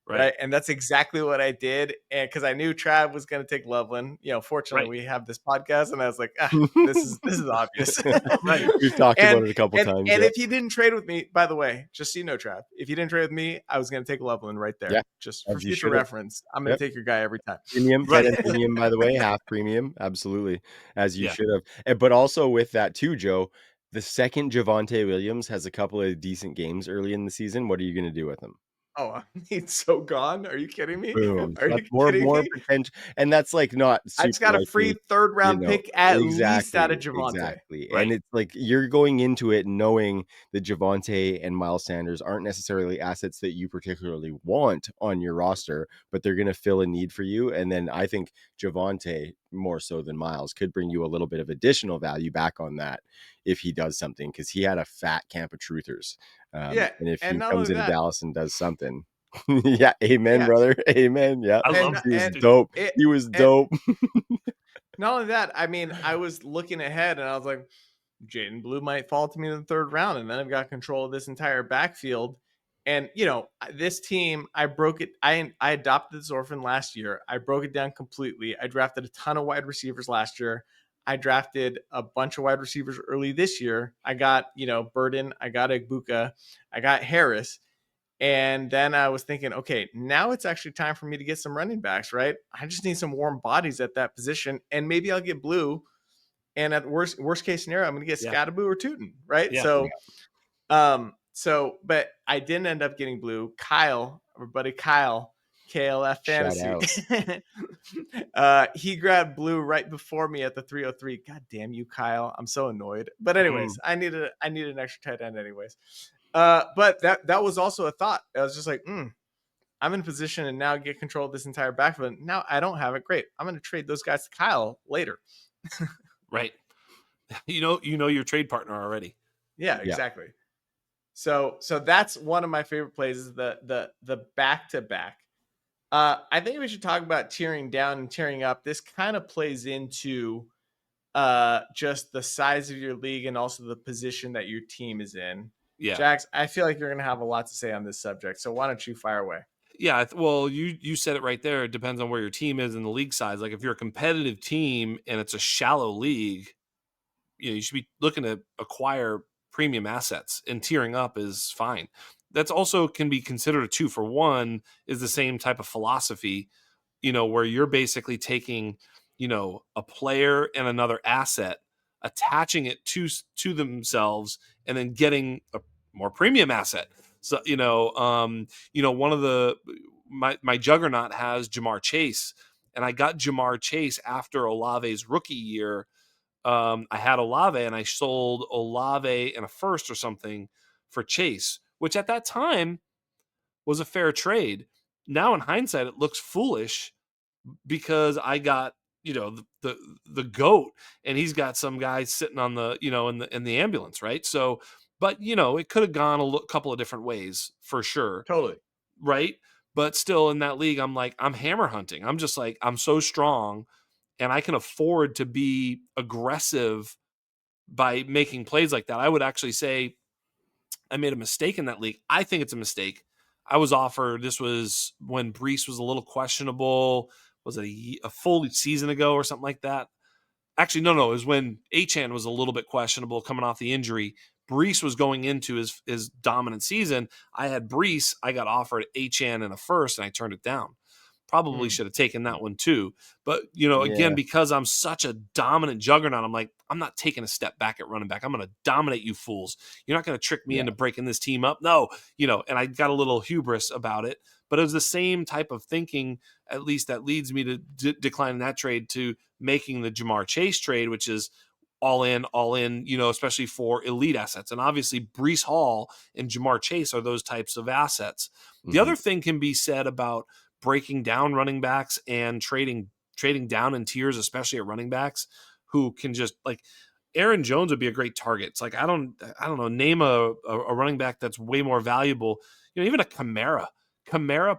Right. And that's exactly what I did. And because I knew Trav was going to take Loveland, fortunately we have this podcast, and I was like, this is obvious. We've talked about it a couple times. And if he didn't trade with me, by the way, just so you know, Trav, if you didn't trade with me, I was going to take Loveland right there. Yeah, just for future reference. I'm going to take your guy every time. Premium, premium, by the way, half premium. Absolutely. As you should have. But also with that too, Joe, the second Javonte Williams has a couple of decent games early in the season. What are you going to do with him? Oh, he's so gone. Are you kidding me? Boom. Are you kidding me? Potential. And that's like not super I just got a free 3rd round pick at least out of Javonte. Exactly. Right. And it's like you're going into it knowing that Javonte and Miles Sanders aren't necessarily assets that you particularly want on your roster, but they're going to fill a need for you. And then I think Javonte, more so than Miles, could bring you a little bit of additional value back on that if he does something, because he had a fat camp of truthers. And if he comes into Dallas and does something, amen, brother, amen. Yeah, I love he was dope. He was dope. Not only that, I mean, I was looking ahead and I was like, Jaden Blue might fall to me in the 3rd round, and then I've got control of this entire backfield. And this team, I broke it. I adopted this orphan last year. I broke it down completely. I drafted a ton of wide receivers last year. I drafted a bunch of wide receivers early this year. I got, Burden, I got Egbuka, I got Harris. And then I was thinking, okay, now it's actually time for me to get some running backs, right? I just need some warm bodies at that position. And maybe I'll get Blue. And at worst case scenario, I'm going to get Scatabo or Tootin, right? Yeah. But I didn't end up getting Blue. Kyle, our buddy Kyle, KLF Fantasy. He grabbed Blue right before me at the 303. God damn you, Kyle. I'm so annoyed. But anyways, I needed an extra tight end anyways. But that was also a thought. I was just like, I'm in position and now get control of this entire backfield. Now I don't have it. Great. I'm going to trade those guys to Kyle later. Right. You know your trade partner already. Yeah, exactly. So that's one of my favorite plays is the back to back. I think we should talk about tearing down and tearing up. This kind of plays into just the size of your league and also the position that your team is in. Yeah. Jax, I feel like you're going to have a lot to say on this subject. So why don't you fire away? Yeah, well, you said it right there. It depends on where your team is in the league size. Like if you're a competitive team and it's a shallow league, you should be looking to acquire premium assets, and tearing up is fine. That's also can be considered a 2-for-1 is the same type of philosophy, where you're basically taking, a player and another asset, attaching it to themselves, and then getting a more premium asset. So, one of my juggernaut has Jamar Chase, and I got Jamar Chase after Olave's rookie year. I had Olave and I sold Olave and a first or something for Chase, which at that time was a fair trade. Now in hindsight, it looks foolish because I got, the goat, and he's got some guy sitting on the, in the ambulance. Right. So, but it could have gone a couple of different ways for sure. Totally. Right. But still in that league, I'm like, I'm hammer hunting. I'm just like, I'm so strong and I can afford to be aggressive by making plays like that. I would actually say I made a mistake in that league. I think it's a mistake. I was offered, this was when Brees was a little questionable. Was it a full season ago or something like that? Actually, no. It was when Achane was a little bit questionable coming off the injury. Brees was going into his dominant season. I had Brees. I got offered Achane in a first, and I turned it down. Probably should have taken that one too. But, again, because I'm such a dominant juggernaut, I'm like, I'm not taking a step back at running back. I'm going to dominate you fools. You're not going to trick me into breaking this team up. No, and I got a little hubris about it. But it was the same type of thinking, at least that leads me to declining that trade to making the Jamar Chase trade, which is all in, especially for elite assets. And obviously Brees Hall and Jamar Chase are those types of assets. Mm-hmm. The other thing can be said about breaking down running backs and trading down in tiers, especially at running backs who can just like Aaron Jones would be a great target. It's like, I don't know, name a running back that's way more valuable. Even a Kamara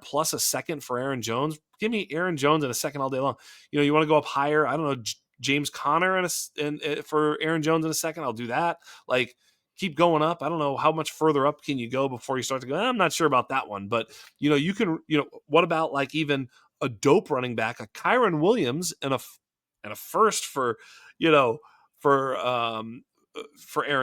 plus a second for Aaron Jones. Give me Aaron Jones and a second all day long. You want to go up higher. I don't know, James Conner and for Aaron Jones in a second. I'll do that. Like, keep going up. I don't know how much further up can you go before you start to go, I'm not sure about that one. But, you can, what about like even a dope running back, a Kyron Williams and a first for Aaron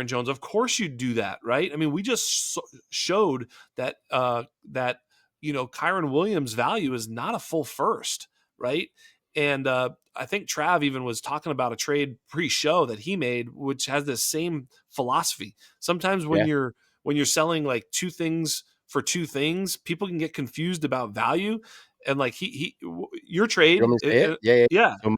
Jones? Of course you'd do that, right? I mean, we just showed that, Kyron Williams' value is not a full first, right? And I think Trav even was talking about a trade pre-show that he made, which has this same philosophy. Sometimes when you're selling like two things for two things, people can get confused about value. And like your trade, yeah. So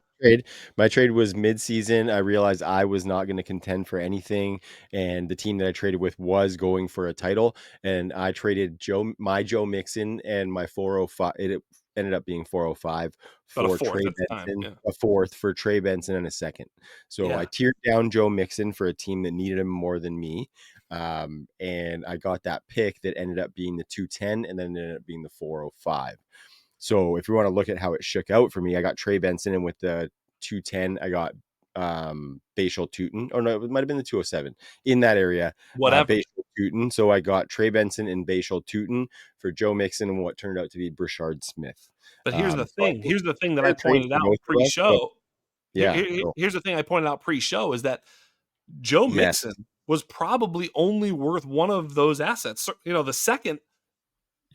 my trade was mid-season. I realized I was not going to contend for anything, and the team that I traded with was going for a title. And I traded Joe Mixon and my 405. It ended up being 405 for Trey Benson, a fourth for Trey Benson and a second. So I tiered down Joe Mixon for a team that needed him more than me. And I got that pick that ended up being the 210 and then ended up being the 405. So if you want to look at how it shook out for me, I got Trey Benson, and with the 210, I got Bashal Tootin. Oh no, it might have been the 207 in that area. Whatever. Bashal Tootin. So I got Trey Benson and Bashal Tootin for Joe Mixon and what turned out to be Brashard Smith. But here's the thing. Here's the thing that I pointed out pre-show. Here's the thing I pointed out pre-show is that Joe Mixon was probably only worth one of those assets. The second.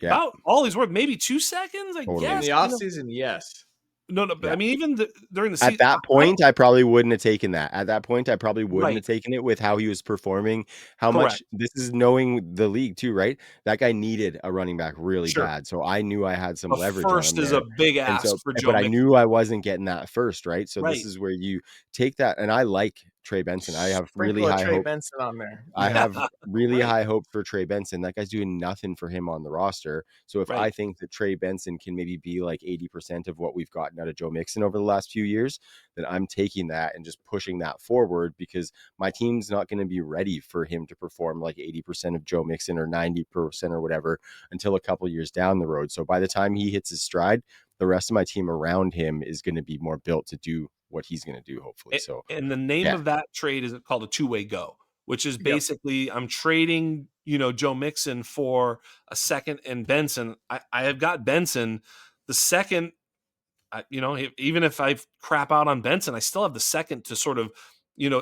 About all he's worth, maybe 2 seconds, I guess. In the offseason, yes. No, but I mean, even during the season. At that point, I probably wouldn't have taken that. At that point, I probably wouldn't have taken it with how he was performing. Much, this is knowing the league too, right? That guy needed a running back really bad. So I knew I had some leverage. First is a big ask for Joe But I knew I wasn't getting that first, right? So this is where you take that. And I like Trey Benson. I have really Sprinkle a high Trey hope. Benson on there. I Yeah. have really Right. high hopes for Trey Benson. That guy's doing nothing for him on the roster. So if I Right. think that Trey Benson can maybe be like 80% of what we've gotten out of Joe Mixon over the last few years, then I'm taking that and just pushing that forward, because my team's not going to be ready for him to perform like 80% of Joe Mixon or 90% or whatever until a couple years down the road. So by the time he hits his stride, the rest of my team around him is going to be more built to do what he's going to do, hopefully. So And the name yeah, of that trade is called a two-way go, which is Yep. basically I'm trading, Joe Mixon for a second and Benson. I have got Benson. The second, even if I crap out on Benson, I still have the second to sort of,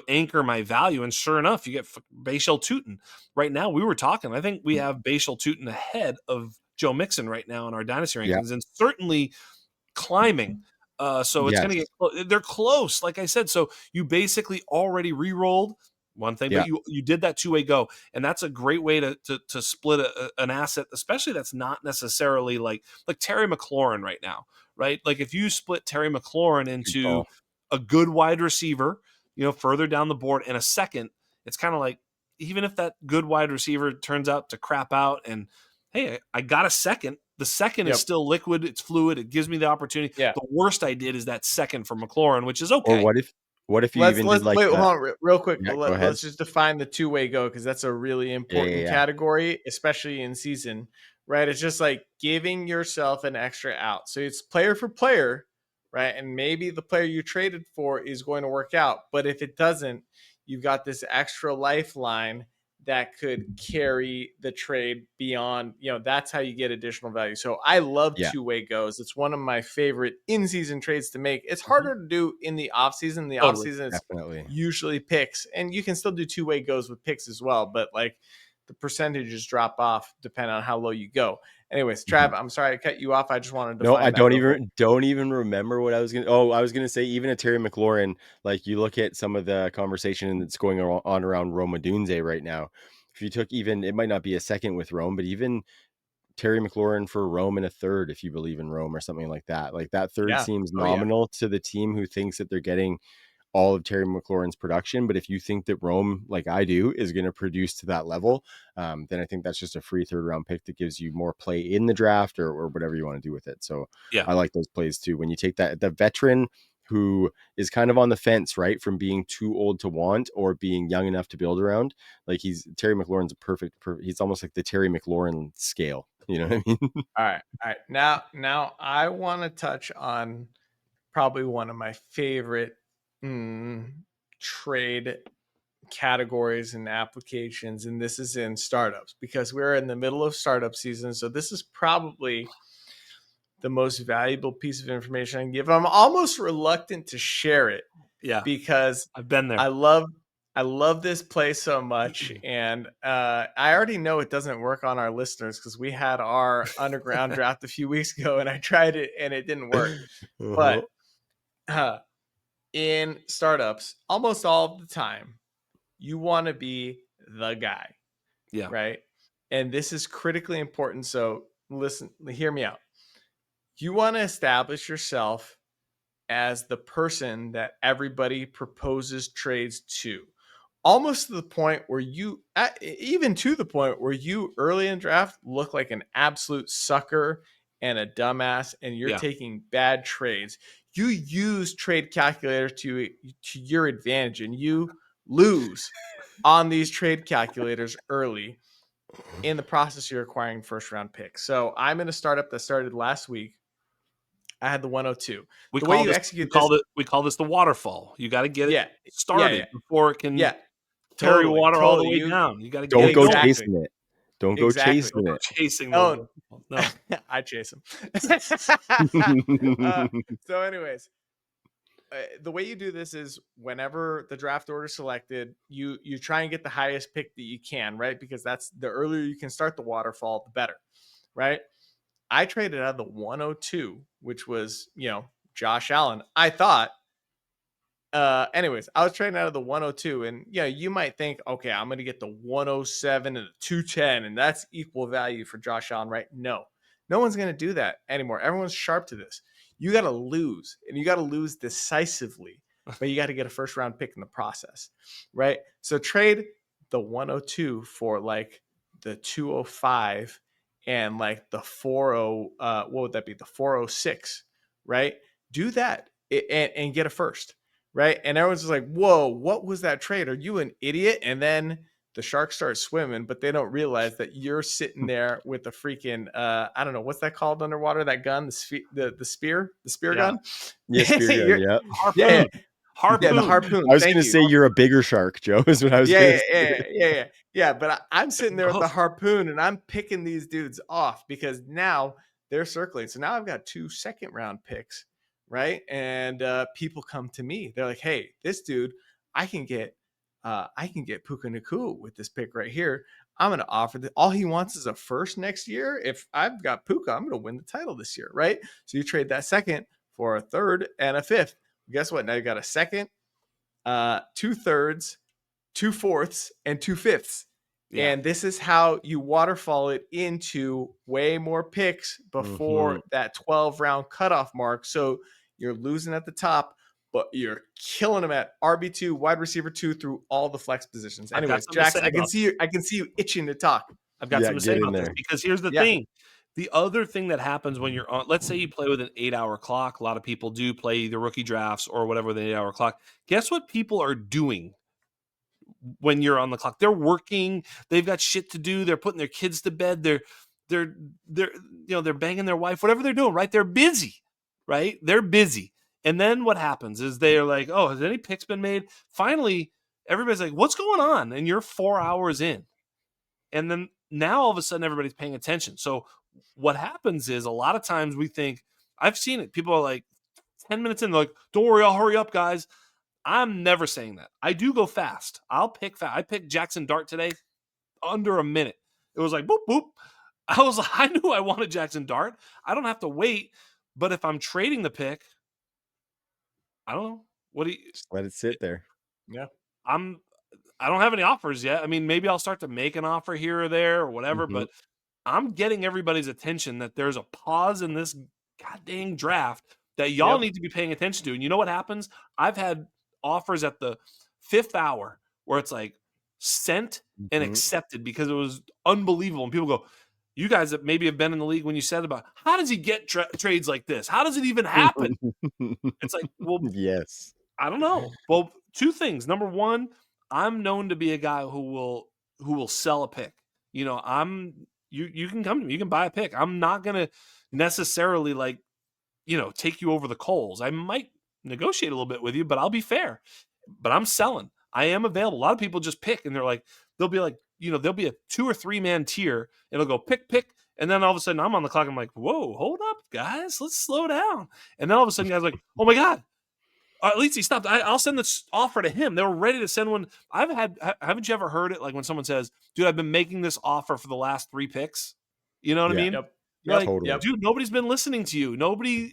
anchor my value. And sure enough, you get Bashal Tutin. Right now, we were talking. I think we have Bashal Tutin ahead of Joe Mixon right now in our dynasty yeah, rankings, and certainly climbing. So it's going to yes, get they're close, like I said. So you basically already re-rolled one thing, yeah, but you did that two-way go, and that's a great way to split an asset, especially that's not necessarily like Terry McLaurin right now, right? Like if you split Terry McLaurin good into call. a good wide receiver, further down the board, and a second, it's kind of like, even if that good wide receiver turns out to crap out, and hey, I got a second. The second is Yep. still liquid. It's fluid. It gives me the opportunity. Yeah. The worst I did is that second for McLaurin, which is Or okay. what if you Let's even did like wait, hold on real quick. yeah, go ahead. Let's just define the two-way go, because that's a really important Yeah. category, especially in season, right? It's just like giving yourself an extra out. So it's player for player, right? And maybe the player you traded for is going to work out, but if it doesn't, you've got this extra lifeline that could carry the trade beyond, that's how you get additional value. So I love Yeah. two-way goes. It's one of my favorite in-season trades to make. It's Mhm. harder to do in the off-season. The Totally. off-season, it's Definitely. usually picks, and you can still do two-way goes with picks as well, but like the percentages drop off depending on how low you go. Anyways, Trav, Mhm. I'm sorry I cut you off. I just wanted to No, I define that real quick. don't even remember what I was gonna. Oh, I was gonna say, even a Terry McLaurin. Like, you look at some of the conversation that's going on around Rome Odunze right now. If you took, even, it might not be a second with Rome, but even Terry McLaurin for Rome and a third, if you believe in Rome or something like that. Like, that third Yeah. seems Oh yeah. nominal to the team who thinks that they're getting all of Terry McLaurin's production. But if you think that Rome, like I do, is going to produce to that level, then I think that's just a free third round pick that gives you more play in the draft, or whatever you want to do with it. So Yeah. I like those plays too. When you take the veteran who is kind of on the fence, right, from being too old to want or being young enough to build around, like Terry McLaurin's a perfect, he's almost like the Terry McLaurin scale. You know what I mean? All right. All right. Now I want to touch on probably one of my favorite trade categories and applications, and this is in startups, because we're in the middle of startup season. So this is probably the most valuable piece of information I can give. I'm almost reluctant to share it Yeah. because I've been there. I love this play so much, and I already know it doesn't work on our listeners because we had our underground draft a few weeks ago, and I tried it and it didn't work. Uh-huh. But in startups, almost all of the time, you want to be the guy, Yeah. right? And this is critically important. So listen, hear me out. You want to establish yourself as the person that everybody proposes trades to, almost to the point where even to the point where you early in draft look like an absolute sucker and a dumbass, and you're Yeah. taking bad trades. You use trade calculator to your advantage, and you lose on these trade calculators early in the process. You're acquiring first round picks. So I'm in a startup that started last week. I had the 102. We The way call you this execute this, we call this the waterfall. You got to get it yeah, started before it can yeah, carry water all the totally. way down. You got to get Don't it go going. Exactly, chasing it. Don't go exactly. chasing it. Chasing the Oh, waterfall. No. I chase them. So, anyways, the way you do this is whenever the draft order is selected, you try and get the highest pick that you can, right? Because that's the earlier you can start the waterfall, the better, right? I traded out of the 102, which was, Josh Allen. I thought, anyways, I was trading out of the 102, and you might think, okay, I'm going to get the 107 and the 210, and that's equal value for Josh Allen, right? No one's going to do that anymore. Everyone's sharp to this. You got to lose, and you got to lose decisively but you got to get a first round pick in the process, right? So trade the 102 for like the 205 and like the 40, what would that be? The 406, right? Do that and get a first, right? And everyone's just like, whoa, what was that trade? Are you an idiot? And then the sharks start swimming, but they don't realize that you're sitting there with a freaking I don't know what's that called underwater, that gun, the spear gun. Yeah, spear gun. You're- Yeah. Harpoon. yeah, Harpoon. yeah, the harpoon. I was Thank going to you. say you're a bigger shark, Joe. Is what I was going to say. Yeah. But I'm sitting there with the Oh. harpoon and I'm picking these dudes off because now they're circling. So now I've got 2 second-round picks, right? And people come to me. They're like, "Hey, this dude, I can get Puka Nakua with this pick right here. I'm going to offer that. All he wants is a first next year. If I've got Puka, I'm going to win the title this year, right? So you trade that second for a third and a fifth. Guess what? Now you got a second, 2 thirds, 2 fourths, and 2 fifths. Yeah. And this is how you waterfall it into way more picks before that 12 round cutoff mark. So you're losing at the top, but you're killing them at RB2, wide receiver 2 through all the flex positions. I've got Anyways, something to Jax, say I can about see you. I can see you itching to talk. I've got Yeah, something to say get in about this there. because here's the Yeah. thing. The other thing that happens when you're on, let's say you play with an 8-hour clock. A lot of people do play either rookie drafts or whatever with an 8-hour clock. Guess what people are doing when you're on the clock? They're working. They've got shit to do. They're putting their kids to bed. They're they're banging their wife. Whatever they're doing, right? They're busy, right? They're busy. And then what happens is they're like, "Oh, has any picks been made?" Finally, everybody's like, "What's going on?" And you're 4 hours in. And then now all of a sudden everybody's paying attention. So what happens is a lot of times we think, I've seen it. People are like 10 minutes in, they're like, "Don't worry, I'll hurry up, guys." I'm never saying that. I do go fast. I'll pick fast. I picked Jackson Dart today under a minute. It was like boop boop. I knew I wanted Jackson Dart. I don't have to wait. But if I'm trading the pick, I don't know. What do you Just let it sit there. Yeah. I don't have any offers yet. I mean, maybe I'll start to make an offer here or there or whatever, but I'm getting everybody's attention that there's a pause in this goddamn draft that y'all need to be paying attention to. And you know what happens? I've had offers at the 5th hour where it's like sent and accepted because it was unbelievable. And people go, you guys that maybe have been in the league when you said about, how does he get trades like this? How does it even happen? It's like, well, yes. I don't know. Well, 2 things. Number 1, I'm known to be a guy who will sell a pick. You know, you can come to me, you can buy a pick. I'm not gonna necessarily like, take you over the coals. I might negotiate a little bit with you, but I'll be fair. But I'm selling. I am available. A lot of people just pick and they're like, they'll be like, there'll be a 2 or 3 man tier. It'll go pick, and then all of a sudden I'm on the clock. I'm like, whoa, hold up, guys, let's slow down. And then all of a sudden, guys are like, oh my god. At least he stopped. I'll send this offer to him. They were ready to send one. Haven't you ever heard it? Like when someone says, dude, I've been making this offer for the last 3 picks. You know what I mean? Yep. You're like, Totally. dude, nobody's been listening to you.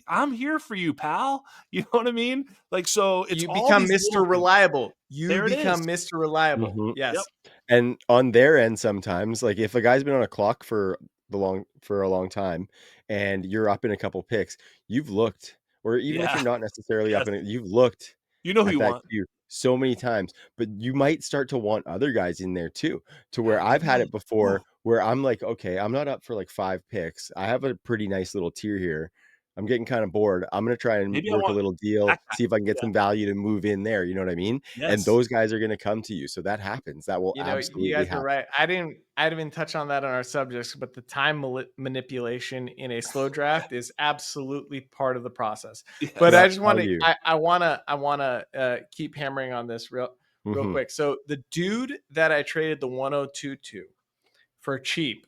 I'm here for you, pal. You know what I mean? Like, so it's You all become these little Mr. Reliable. You There it become is. Mr. Reliable. Mhm. Yes. Yep. And on their end, sometimes, like if a guy's been on a clock for a long time, and you're up in a couple picks, you've looked, or even if Yeah. you're not necessarily up Yes. in it, you've looked You know who at you that want. queue so many times, but you might start to want other guys in there too, to where I've had it before where I'm like, okay, I'm not up for like 5 picks. I have a pretty nice little tier here. I'm getting kind of bored. I'm going to try and Maybe I work a want little deal, that guy. see if I can get Yeah. some value to move in there. You know what I mean? And Yes. those guys are going to come to you. So that happens. That will You absolutely guys are happen. right. I didn't even touch on that on our subjects, but the time manipulation in a slow draft is absolutely part of the process. Yes. But Yeah, I just want tell to, you. I want to keep hammering on this real Mhm. quick. So the dude that I traded the 102 to for cheap,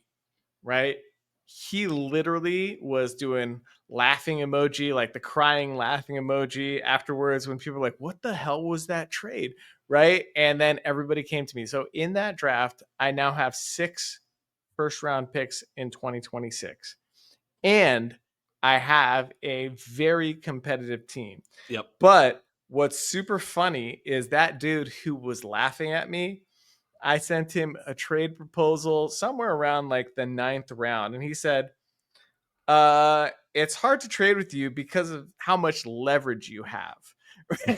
right? He literally was doing laughing emoji, like the crying laughing emoji afterwards when people were like, what the hell was that trade? Right. And then everybody came to me. So in that draft, I now have 6 first round picks in 2026. And I have a very competitive team. Yep. But what's super funny is that dude who was laughing at me, I sent him a trade proposal somewhere around like the 9th round. And he said, it's hard to trade with you because of how much leverage you have.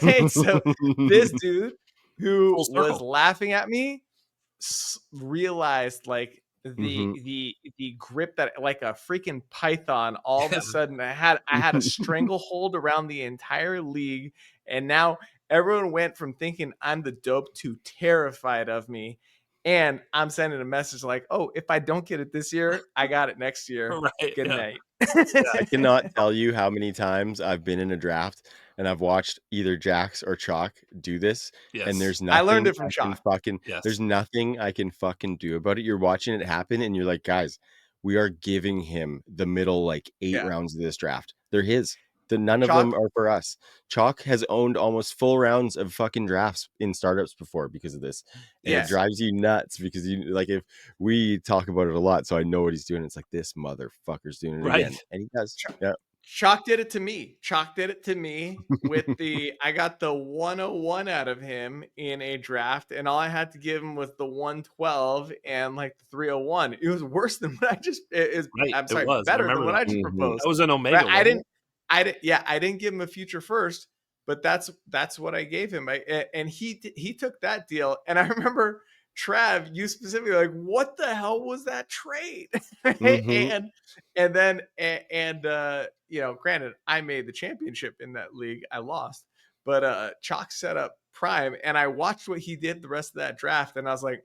Right? So this dude who Full was circle. laughing at me realized like Mhm. the grip that like a freaking python. All of Yeah. a sudden, I had a stranglehold around the entire league, and now everyone went from thinking I'm the dope to terrified of me. And I'm sending a message like, "Oh, if I don't get it this year, I got it next year. Right. Good Yeah. night." I cannot tell you how many times I've been in a draft and I've watched either Jax or Chalk do this, and Yes. there's I learned nothing it from I can Chalk. fucking Yes. there's nothing I can fucking do about it. You're watching it happen and you're like, guys, we are giving him the middle like 8 Yeah. rounds of this draft. They're his. None of them Chalk, are for us. Chalk has owned almost full rounds of fucking drafts in startups before because of this. And it yes. drives you nuts because you like if we talk about it a lot, so I know what he's doing. It's like this motherfucker's doing it again. Right. And he does. Ch- Yeah. Chalk did it to me. Chalk did it to me with I got the 101 out of him in a draft, and all I had to give him was the 112 and like the 301. It was worse than what I just Right. I'm It sorry, was. I better than remember what that. I just Mhm. That proposed. was an Right? Omega, wasn't it? I didn't give him a future first, but that's what I gave him. And he took that deal, and I remember Trav, you specifically like, what the hell was that trade? Mhm. And then you know, granted, I made the championship in that league. I lost, but Chalk set up Prime, and I watched what he did the rest of that draft, and I was like,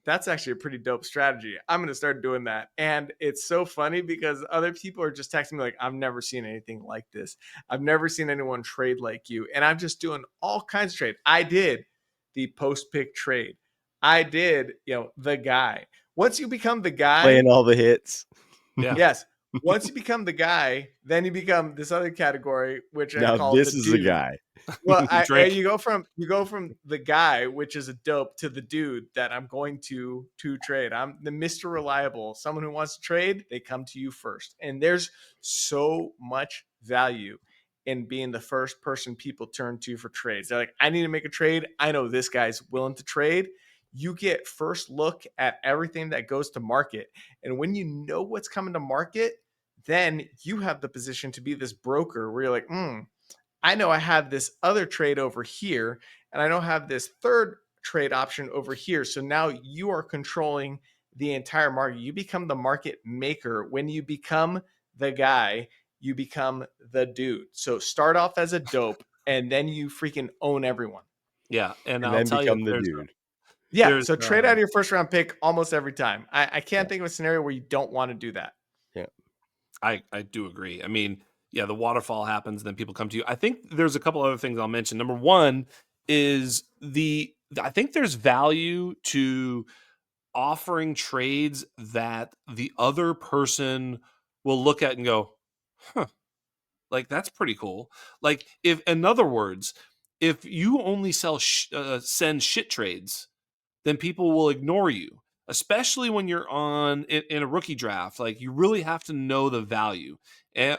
that's actually a pretty dope strategy. I'm going to start doing that. And it's so funny because other people are just texting me like, I've never seen anything like this. I've never seen anyone trade like you. And I'm just doing all kinds of trade. I did the post pick trade. I did, you know, the guy. Once you become the guy, Playing all the hits. Yeah. yes. Once you become the guy, then you become this other category, which I Now call the this is the dude. guy. Well, Drake. you go from the guy, which is a dope, to the dude that I'm going to trade. I'm the Mr. Reliable. Someone who wants to trade, they come to you first. And there's so much value in being the first person people turn to for trades. They're like, I need to make a trade. I know this guy's willing to trade. You get first look at everything that goes to market. And when you know what's coming to market, then you have the position to be this broker where you're like, I know I have this other trade over here, and I don't have this third trade option over here. So now you are controlling the entire market. You become the market maker. When you become the guy, you become the dude. So start off as a dope, and then you freaking own everyone. Yeah. And And I'll then tell you, become the dude. Yeah. there's So trade out of your first round pick almost every time. I Yeah. can't think of a scenario where you don't want to do that. Yeah. I do agree. I mean, yeah, the waterfall happens, then people come to you. I think there's a couple other things I'll mention. Number one is I think there's value to offering trades that the other person will look at and go, huh, like that's pretty cool. Like if, in other words, if you only send shit trades, then people will ignore you, especially when you're in a rookie draft. Like you really have to know the value,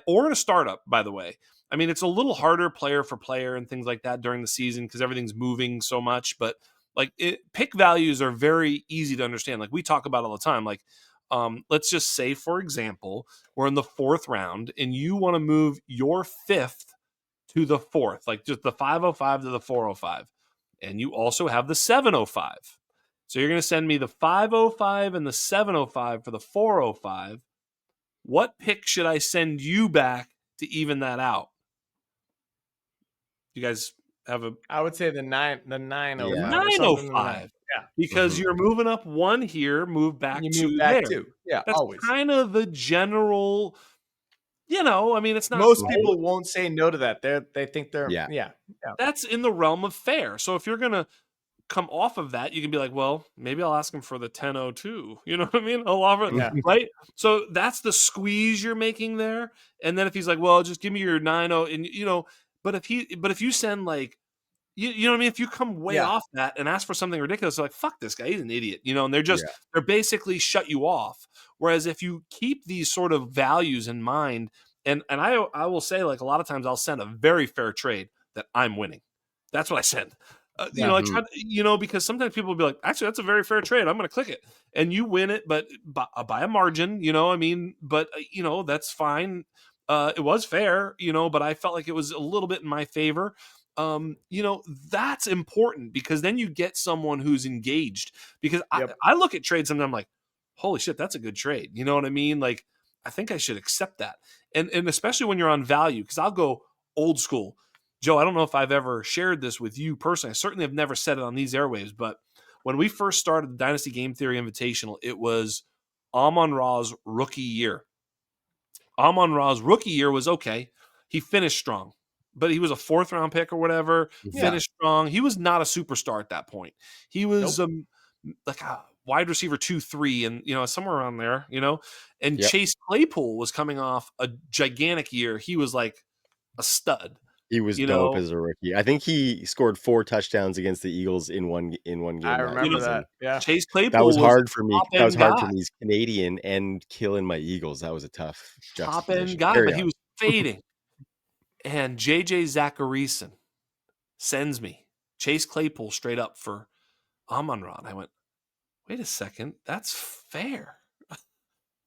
or in a startup. By the way, I mean it's a little harder player for player and things like that during the season because everything's moving so much. But like pick values are very easy to understand. Like we talk about all the time. Like let's just say, for example, we're in the fourth round and you want to move your fifth to the fourth, like just the 505 to the 405. And you also have the 705. So you're going to send me the 505 and the 705 for the 405. What pick should I send you back to even that out? You guys have a I would say the 905 or something in the nine. 905 Yeah. because Mhm. you're moving up one here, move back You move two back there. too. Yeah, That's always. kind of the general, I mean, it's not Most all, people won't say no to that. They think they're Yeah. yeah. that's in the realm of fair. So if you're going to come off of that, you can be like, well, maybe I'll ask him for the 1002. You know what I mean? I'll offer, Yeah. right? So that's the squeeze you're making there. And then if he's like, well, just give me your 90, and but if you send like, you know what I mean? If you come way Yeah. off that and ask for something ridiculous, they're like, fuck this guy, he's an idiot, and Yeah. they're basically shut you off. Whereas if you keep these sort of values in mind, and I will say, like, a lot of times I'll send a very fair trade that I'm winning. That's what I send. Yeah. I try because sometimes people will be like, actually, that's a very fair trade. I'm going to click it, and you win it, but by a margin. I mean, but that's fine. It was fair, but I felt like it was a little bit in my favor. That's important because then you get someone who's engaged. Because Yep. I look at trades and I'm like, holy shit, that's a good trade. You know what I mean? Like, I think I should accept that. And especially when you're on value, because I'll go old school. Joe, I don't know if I've ever shared this with you personally. I certainly have never said it on these airwaves, but when we first started the Dynasty Game Theory Invitational, it was Amon-Ra's rookie year. Amon-Ra's rookie year was okay. He finished strong, but he was a 4th round pick or whatever, finished strong. He was not a superstar at that point. He was like a wide receiver 2-3 and, somewhere around there, and Chase Claypool was coming off a gigantic year. He was like a stud. He was dope as a rookie. I think he scored 4 touchdowns against the Eagles in one game. I remember that. Yeah. Chase Claypool that was hard for me. That was hard guy. for me. He's Canadian and killing my Eagles. That was a tough top end guy, but he was fading. And JJ Zacharyson sends me Chase Claypool straight up for Amon-Ra. And I went, wait a second, that's fair.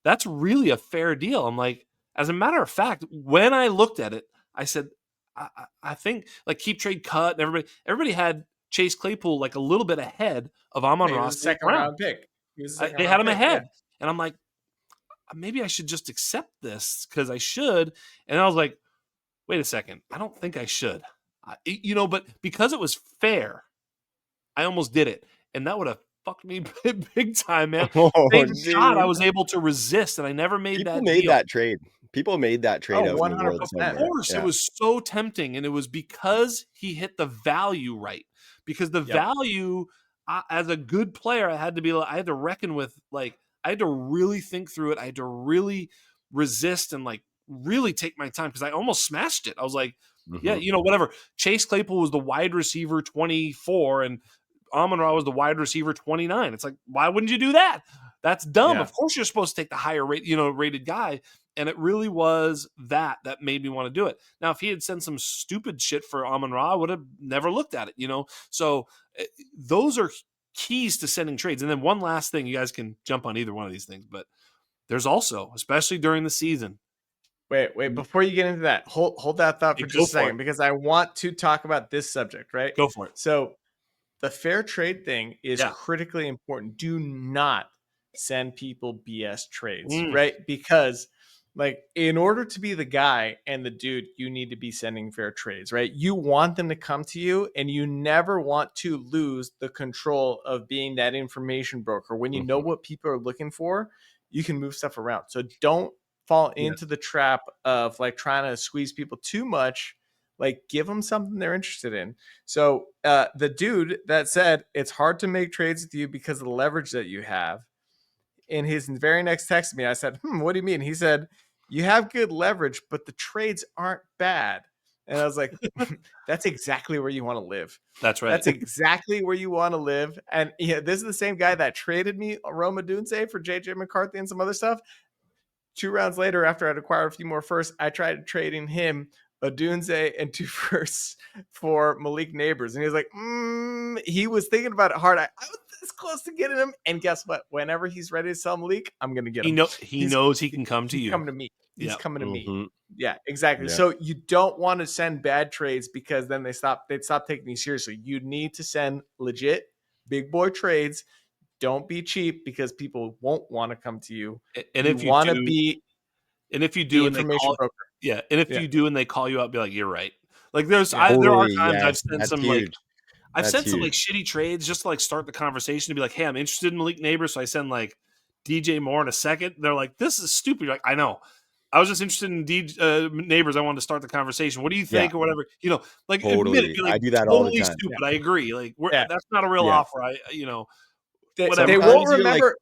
That's really a fair deal. I'm like, as a matter of fact, when I looked at it, I said, I think like Keep Trade Cut and everybody had Chase Claypool like a little bit ahead of Amon-Ra. Second round pick. They had him ahead. Yeah. And I'm like, maybe I should just accept this because I should. And I was like, wait a second, I don't think I should. But because it was fair, I almost did it. And that would have fucked me big time, man. Thank God I was able to resist, and I never made that deal. That trade. People made that trade out 100%. In the world somewhere. Of course, it was so tempting, and it was because he hit the value right. Because the value, as a good player, I had to reckon with, like, I had to really think through it. I had to really resist and, like, really take my time because I almost smashed it. I was like, yeah, whatever. Chase Claypool was the wide receiver 24, and Amon-Ra was the wide receiver 29. It's like, why wouldn't you do that? That's dumb. Yeah. Of course you're supposed to take the higher rated guy. And it really was that made me want to do it. Now, if he had sent some stupid shit for Amon-Ra, I would have never looked at it, So those are keys to sending trades. And then one last thing, you guys can jump on either one of these things, but there's also, especially during the season. Wait, before you get into that, hold that thought for just a second, because I want to talk about this subject, right? Go for it. So the fair trade thing is critically important. Do not send people BS trades, right? Because like, in order to be the guy and the dude, you need to be sending fair trades, right? You want them to come to you, and you never want to lose the control of being that information broker. When you know what people are looking for, you can move stuff around. So don't fall into the trap of like trying to squeeze people too much. Like, give them something they're interested in. So the dude that said it's hard to make trades with you because of the leverage that you have, in his very next text to me, I said, what do you mean? He said, you have good leverage, but the trades aren't bad. And I was like, that's exactly where you want to live. That's right. That's exactly where you want to live. And this is the same guy that traded me Rome Odunze for JJ McCarthy and some other stuff. 2 rounds later, after I'd acquired a few more firsts, I tried trading him Odunze and 2 firsts for Malik Neighbors. And he was like, he was thinking about it hard. I was this close to getting him. And guess what? Whenever he's ready to sell Malik, I'm going to get him. He knows he can come to you. He's coming to me. He's coming to me. Yeah, exactly. Yeah. So you don't want to send bad trades because then they'd stop taking you seriously. You need to send legit big boy trades. Don't be cheap because people won't want to come to you. And if you want to be, and if you do, and they call, broker. Yeah, and if you do, and they call you out, be like, you're right. Like there are times I've sent some huge. I've sent some like shitty trades just to like start the conversation to be like, hey, I'm interested in Malik Neighbors, so I send like DJ Moore in a second. They're like, this is stupid. You're like, I know. I was just interested in Neighbors. I wanted to start the conversation. What do you think, or whatever? Like admit it. Like, I do that all the time. Stupid. I agree. Like that's not a real offer. They won't remember.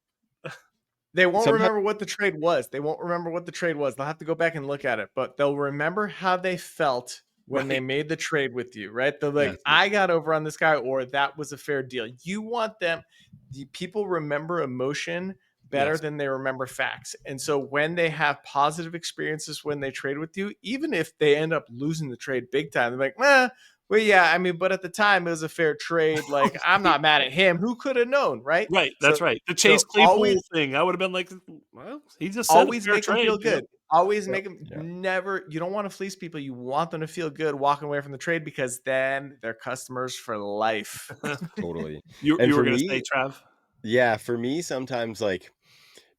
They won't remember what the trade was. They won't remember what the trade was. They'll have to go back and look at it, but they'll remember how they felt when they made the trade with you, right? They're like, I got over on this guy, or that was a fair deal. You want them. The people remember emotion better than they remember facts. And so when they have positive experiences when they trade with you, even if they end up losing the trade big time, they're like, well, yeah, I mean, but at the time it was a fair trade. Like, I'm not mad at him. Who could have known, right? Right. That's right. The Chase Claypool thing, I would have been like, well, he just said always make them feel good. Always make them Yeah. never. You don't want to fleece people. You want them to feel good walking away from the trade because then they're customers for life. Totally. You And were for gonna say, me, Trav? yeah, for me, sometimes like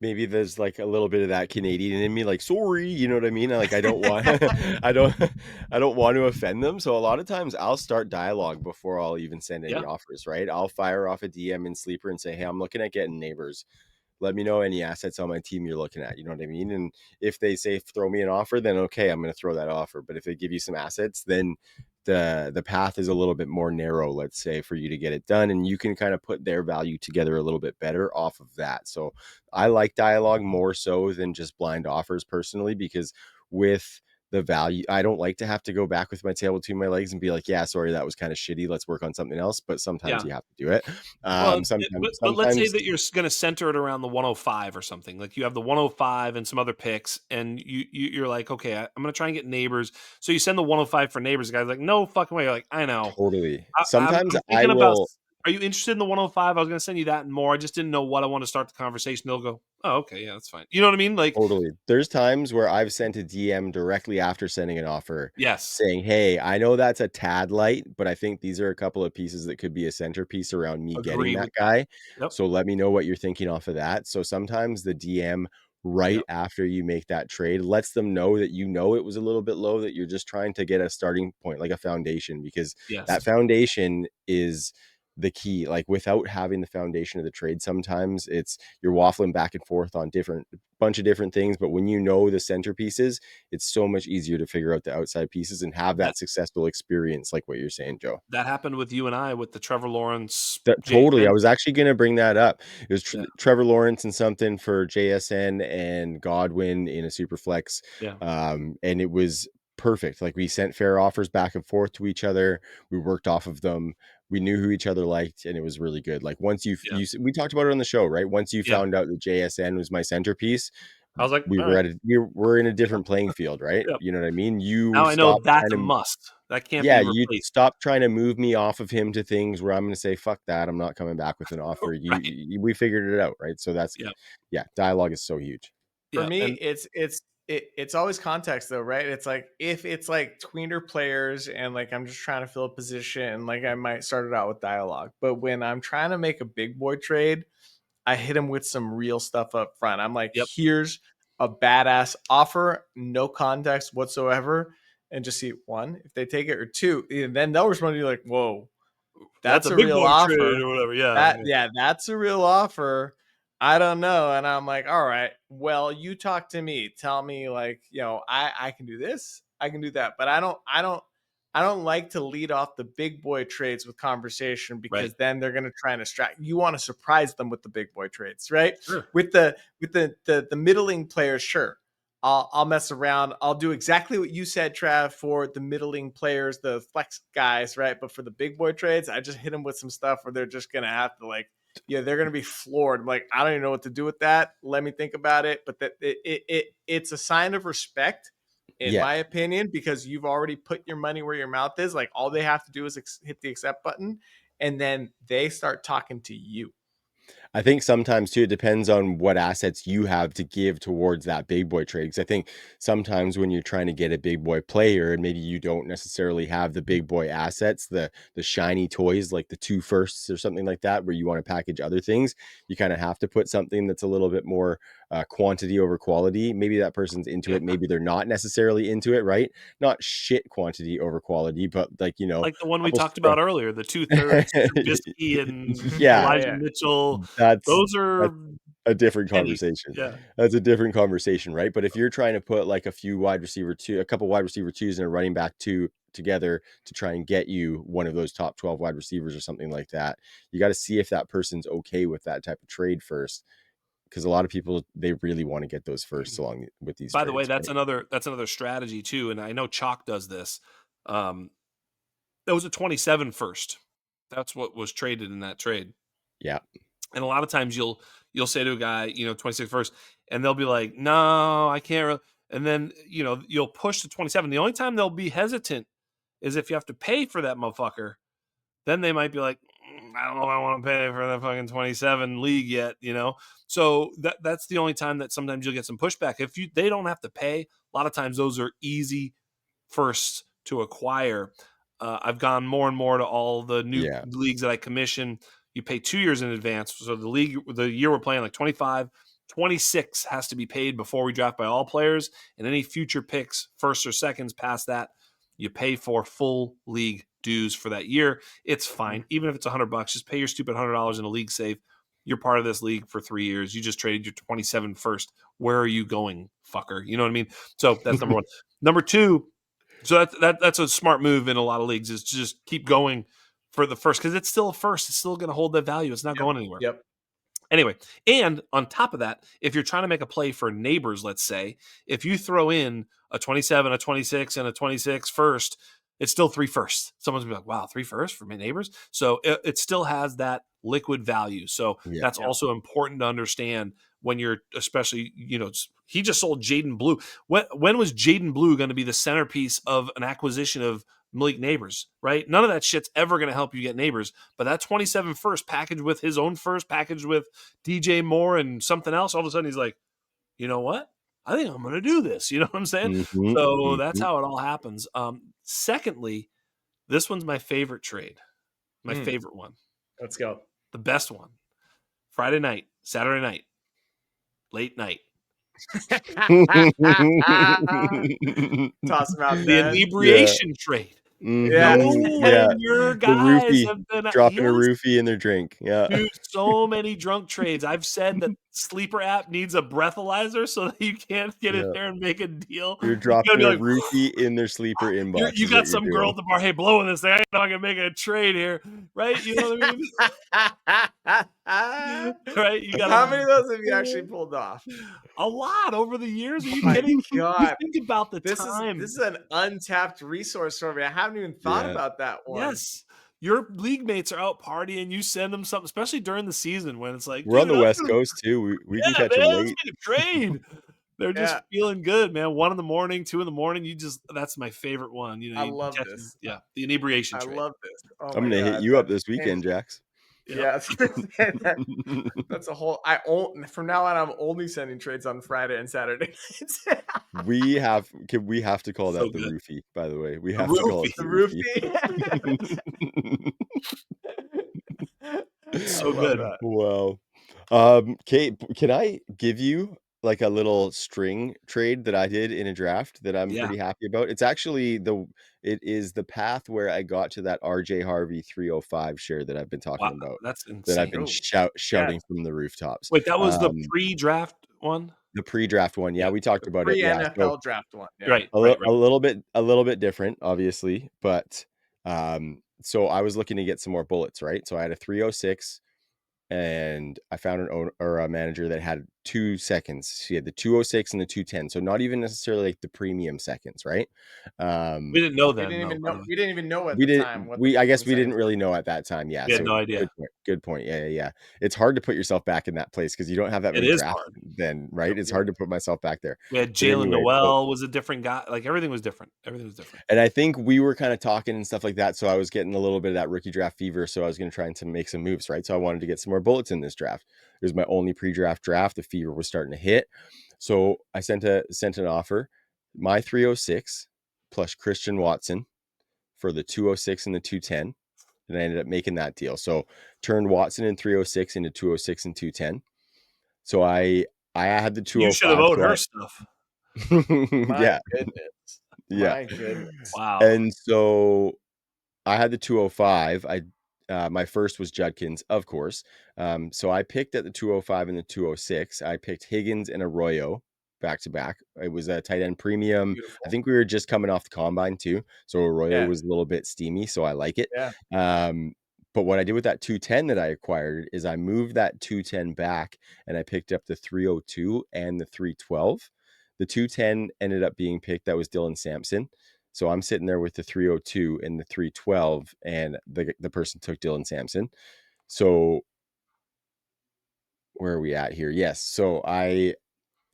maybe there's like a little bit of that Canadian in me, like, sorry, you know what I mean? Like, I don't want, I don't, I don't want to offend them. So a lot of times I'll start dialogue before I'll even send any Yeah. offers, right? I'll fire off a DM in Sleeper and say, hey, I'm looking at getting neighbors. Let me know any assets on my team you're looking at. You know what I mean? And if they say throw me an offer, then okay, I'm going to throw that offer. But if they give you some assets, then the path is a little bit more narrow, let's say, for you to get it done, and you can kind of put their value together a little bit better off of that. So I like dialogue more so than just blind offers personally, because with the value, I don't like to have to go back with my tail between my legs and be like, yeah, sorry, that was kind of shitty, let's work on something else. But sometimes Yeah. you have to do it. Well, but let's say Sometimes that you're gonna center it around the 105 or something. Like, you have the 105 and some other picks, and you're like, "Okay, I'm gonna try and get neighbors." So you send the 105 for neighbors. The guy's like, "No fucking way." You're like, "I know. totally. I'm Sometimes I'm I thinking about will. are you interested in the 105? I was gonna send you that and more. I just didn't know what I want to start the conversation." They'll go, "Oh, okay, yeah, that's fine." You know what I mean? Like, Totally. There's times where I've sent a DM directly after sending an offer yes, saying, hey, I know that's a tad light, but I think these are a couple of pieces that could be a centerpiece around me getting agree that with that. guy. Yep, So let me know what you're thinking off of that. So sometimes the DM right yep, after you make that trade lets them know that you know it was a little bit low, that you're just trying to get a starting point, like a foundation, because that yes. foundation is the key. Like without having the foundation of the trade, sometimes it's you're waffling back and forth on different bunch of different things, but when you know the centerpieces, it's so much easier to figure out the outside pieces and have That that successful experience, like what you're saying, Joe. that happened with you and I with the Trevor Lawrence That totally. I JSN was trade. actually going to bring that up. It was Yeah, Trevor Lawrence and something for JSN and Godwin in a super flex. yeah, And it was perfect. Like we sent fair offers back and forth to each other. We worked off of them. We knew who each other liked, and it was really good. Like once yeah, we talked about it on the show, right? Once you yeah. found out that JSN was my centerpiece, I was like, we "All were right, we're in a different playing field, right? yep." You know what I mean? You Now I know stop that's trying a to must. That can't yeah, be you replaced. stop trying to move me off of him to things where I'm going to say, fuck that. I'm not coming back with an offer. Right. We figured it out. Right. So that's, Yeah. yeah, dialogue is so huge. For Yeah. me, And it's always context though, right? It's like if it's like tweener players and like I'm just trying to fill a position, like I might start it out with dialogue. But when I'm trying to make a big boy trade, I hit him with some real stuff up front. I'm like, yep. here's a badass offer, no context whatsoever, and just see one if they take it, or two, and then they'll respond to you like, whoa, That's that's a a big real boy trade offer. or whatever. Yeah. That yeah, that's a real offer. I don't know. And I'm like, all right, well, you talk to me. Tell me like, I can do this, I can do that. But I don't like to lead off the big boy trades with conversation Right. because then they're gonna try and distract. You want to surprise them with the big boy trades, right? Sure. With the middling players, sure. I'll mess around. I'll do exactly what you said, Trav, for the middling players, the flex guys, right? But for the big boy trades, I just hit them with some stuff where they're just gonna have to like, yeah, they're gonna be floored. I'm like, I don't even know what to do with that. Let me think about it. But that it's a sign of respect, in Yeah. my opinion, because you've already put your money where your mouth is. Like all they have to do is hit the accept button, and then they start talking to you. I think sometimes too, it depends on what assets you have to give towards that big boy trade. Because I think sometimes when you're trying to get a big boy player and maybe you don't necessarily have the big boy assets, the shiny toys like the 2 firsts or something like that, where you want to package other things, you kind of have to put something that's a little bit more quantity over quality. Maybe that person's into Yeah. it, maybe they're not necessarily into it, right? Not shit quantity over quality, but like Like the one we couple talked about earlier, the 2/3 Trubisky and yeah, Yeah, Elijah yeah. Mitchell. that's Those are that's a different pennies. conversation. Yeah. That's a different conversation, right? But if you're trying to put like a couple wide receiver twos and a running back two together to try and get you one of those top 12 wide receivers or something like that, you got to see if that person's okay with that type of trade first. Because a lot of people, they really want to get those first along with these By the way, trades, that's right? another strategy too, and I know Chalk does this. Um, that was a 27 first. That's what was traded in that trade. Yeah. And a lot of times you'll say to a guy, 26 first, and they'll be like, "No, I can't." And then you'll push to 27. The only time they'll be hesitant is if you have to pay for that motherfucker. Then they might be like, I don't know if I want to pay for the fucking 27 league yet, So that's the only time that sometimes you'll get some pushback. If they don't have to pay, a lot of times those are easy first to acquire. I've gone more and more to all the new leagues that I commission. You pay 2 years in advance. So the year we're playing, like 25, 26 has to be paid before we draft by all players, and any future picks, first or seconds past that, you pay for full league dues for that year. It's fine. Even if it's $100, just pay your stupid $100 in a league save. You're part of this league for 3 years. You just traded your 27 first. Where are you going, fucker? You know what I mean? So that's number one. Number two, so that's a smart move in a lot of leagues, is to just keep going for the first, because it's still a first. It's still going to hold that value. It's not going anywhere. Yep. Anyway, and on top of that, if you're trying to make a play for neighbors, let's say, if you throw in a 27, a 26, and a 26 first, it's still 3 firsts. Someone's going to be like, wow, 3 firsts for my neighbors? So it still has that liquid value. So that's also important to understand when you're, especially, he just sold Jaden Blue. When was Jaden Blue going to be the centerpiece of an acquisition of Malik Neighbors, right? None of that shit's ever going to help you get neighbors. But that 27 first packaged with his own first, packaged with DJ Moore and something else, all of a sudden he's like, you know what? I think I'm going to do this. You know what I'm saying? So that's how it all happens. Secondly, this one's my favorite trade. My favorite one. Let's go. The best one. Friday night, Saturday night, late night. Toss him out. The inebriation trade. Your guys have been dropping a roofie in their drink. Dude, so many drunk trades. I've said that Sleeper app needs a breathalyzer so that you can't get in there and make a deal. You're dropping a roofie in their Sleeper inbox. You got some girl at the bar, hey, blowing this thing. I know I can make a trade here, right? You know what I mean? Right? You got how many of those have you actually pulled off? A lot over the years. Are you kidding? God. You think about this time. This is an untapped resource for me. I haven't even thought about that one. Yes. Your league mates are out partying. You send them something, especially during the season when it's like, we're on the West Coast too. We can catch them late. Let's make a trade. They're just feeling good, man. 1 in, 2 in. That's my favorite one. I love this. Yeah, the inebriation trade. I love this. Oh, I'm gonna hit you up this weekend, Jax. Yeah, that's a whole. From now on, I'm only sending trades on Friday and Saturday nights. we have to call that the roofie. By the way, we have to call it the roofie. So good. Wow. Kate, can I give you like a little string trade that I did in a draft that I'm pretty happy about? It's actually it is the path where I got to that RJ Harvey 305 share that I've been talking about. That's insane. That I've been shouting from the rooftops. Wait, that was the pre-draft one? The pre-draft one. Yeah, we talked about it. Pre-NFL draft one. Yeah. Right. A little bit different, obviously, but so I was looking to get some more bullets, right? So I had a 306 and I found an owner or a manager that had 2 seconds. She had the 206 and the 210. So not even necessarily like the premium seconds, right? We didn't know that. We didn't even know at the time. I guess we didn't really know at that time. Yeah. We had no idea. Good point. Yeah. It's hard to put yourself back in that place because you don't have that many drafts then, right? It's hard to put myself back there. We had Jalen Noel was a different guy. Like everything was different. And I think we were kind of talking and stuff like that. So I was getting a little bit of that rookie draft fever. So I was going to try to make some moves, right? So I wanted to get some more bullets in this draft. It was my only pre-draft draft. The fever was starting to hit. So I sent an offer, my 306 plus Christian Watson for the 206 and the 210. And I ended up making that deal. So turned Watson and 306 into 206 and 210. So I had the 205. You should have owed her stuff. My goodness. My goodness. Wow. And so I had the 205. My first was Judkins, of course. So I picked at the 205 and the 206. I picked Higgins and Arroyo back to back. It was a tight end premium. Beautiful. I think we were just coming off the combine too. So Arroyo was a little bit steamy. So I like it. Yeah. But what I did with that 210 that I acquired is I moved that 210 back and I picked up the 302 and the 312. The 210 ended up being picked. That was Dylan Sampson. So I'm sitting there with the 302 and the 312, and the person took Dylan Sampson. So where are we at here? Yes. So I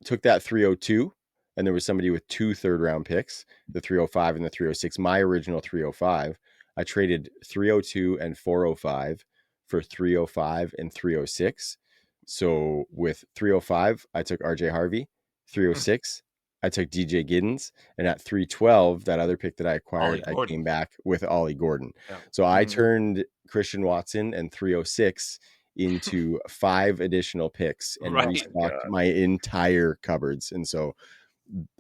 took that 302, and there was somebody with 2 third-round picks, the 305 and the 306. My original 305, I traded 302 and 405 for 305 and 306. So with 305, I took RJ Harvey. 306, I took DJ Giddens. And at 312, that other pick that I acquired, I came back with Ollie Gordon. Yeah. So I turned Christian Watson and 306 into 5 additional picks and restocked my entire cupboards. And so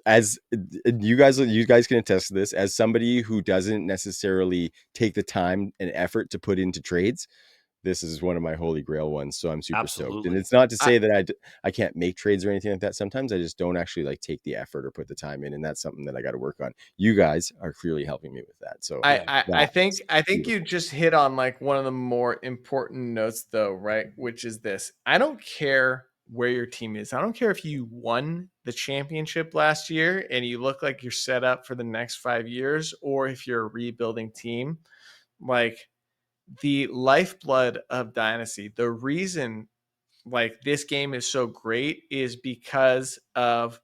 as you guys can attest to this, as somebody who doesn't necessarily take the time and effort to put into trades, this is one of my holy grail ones. So I'm super stoked. And it's not to say that I can't make trades or anything like that. Sometimes I just don't actually like take the effort or put the time in. And that's something that I got to work on. You guys are clearly helping me with that. So I think you just hit on like one of the more important notes though, right? Which is this. I don't care where your team is. I don't care if you won the championship last year and you look like you're set up for the next 5 years, or if you're a rebuilding team. Like, the lifeblood of Dynasty, the reason like this game is so great is because of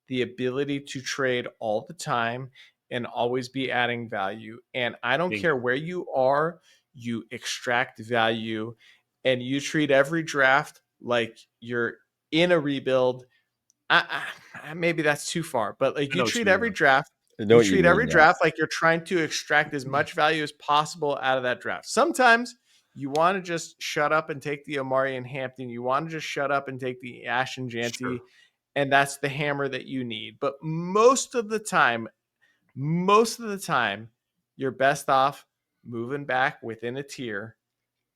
the ability to trade all the time and always be adding value. And I don't care where you are, you extract value and you treat every draft like you're in a rebuild. Maybe that's too far, but like you treat every draft draft like you're trying to extract as much value as possible out of that draft. Sometimes you want to just shut up and take the Omari and Hampton. You want to just shut up and take the Ashton Janty, and that's the hammer that you need. But most of the time, you're best off moving back within a tier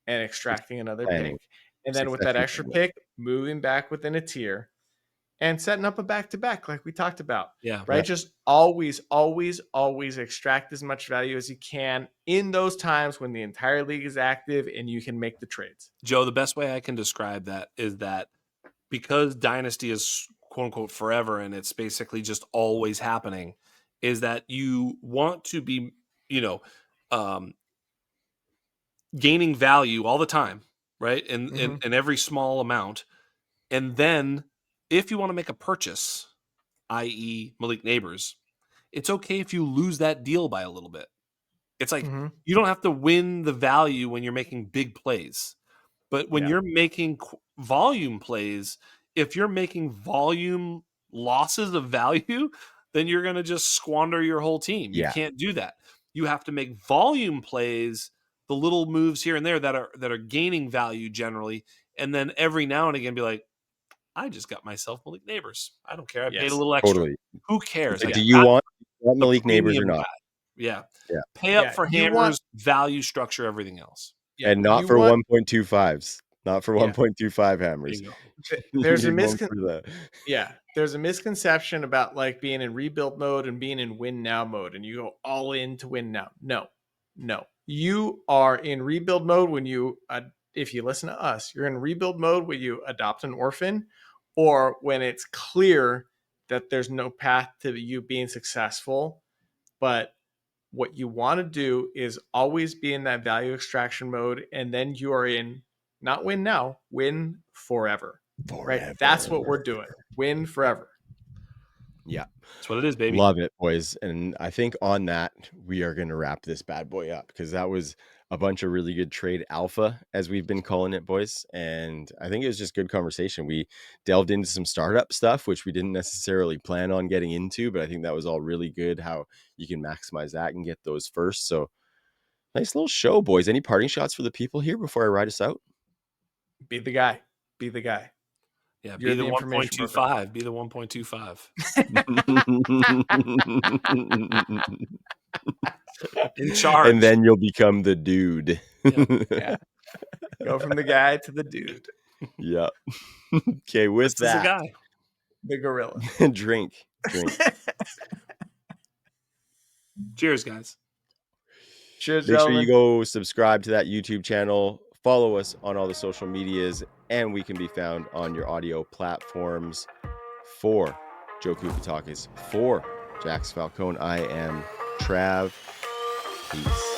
and extracting another pick. And then with that extra pick, moving back within a tier and setting up a back-to-back like we talked about. Right? Just always extract as much value as you can in those times when the entire league is active and you can make the trades. Joe, the best way I can describe that is that because Dynasty is quote-unquote forever and it's basically just always happening, is that you want to be, gaining value all the time, right? In every small amount. And then if you want to make a purchase, i.e. Malik Neighbors, it's okay if you lose that deal by a little bit. It's like you don't have to win the value when you're making big plays. But when you're making volume plays, if you're making volume losses of value, then you're going to just squander your whole team. You can't do that. You have to make volume plays, the little moves here and there that are gaining value generally, and then every now and again be like, I just got myself Malik Neighbors. I don't care. I paid a little extra. Totally. Who cares? Do you want Malik Neighbors or not? Guy. Yeah. Pay up for hammers, value structure, everything else. And not for 1.25s. Not for 1.25 hammers. There's a misconception about like being in rebuild mode and being in win now mode, and you go all in to win now. No. You are in rebuild mode when you if you listen to us, you're in rebuild mode when you adopt an orphan, or when it's clear that there's no path to you being successful. But what you want to do is always be in that value extraction mode, and then you are in not win now, win forever. Right? That's what we're doing. Win forever. Yeah. That's what it is, baby. Love it, boys. And I think on that, we are going to wrap this bad boy up, because that was a bunch of really good trade alpha, as we've been calling it, boys. And I think it was just good conversation. We delved into some startup stuff, which we didn't necessarily plan on getting into, but I think that was all really good, how you can maximize that and get those first. So nice little show, boys. Any parting shots for the people here before I ride us out? Be the guy. Be the guy. Yeah, be the 1.25. Be the 1.25. In charge. And then you'll become the dude. Yeah. Go from the guy to the dude. Yeah. Okay, with this that. Is the guy. The gorilla. Drink. Cheers, guys. Cheers, Make gentlemen. sure you go subscribe to that YouTube channel. Follow us on all the social medias, and we can be found on your audio platforms. For Joe Kukatakis, for Jax Falcone, I am Trav. Peace.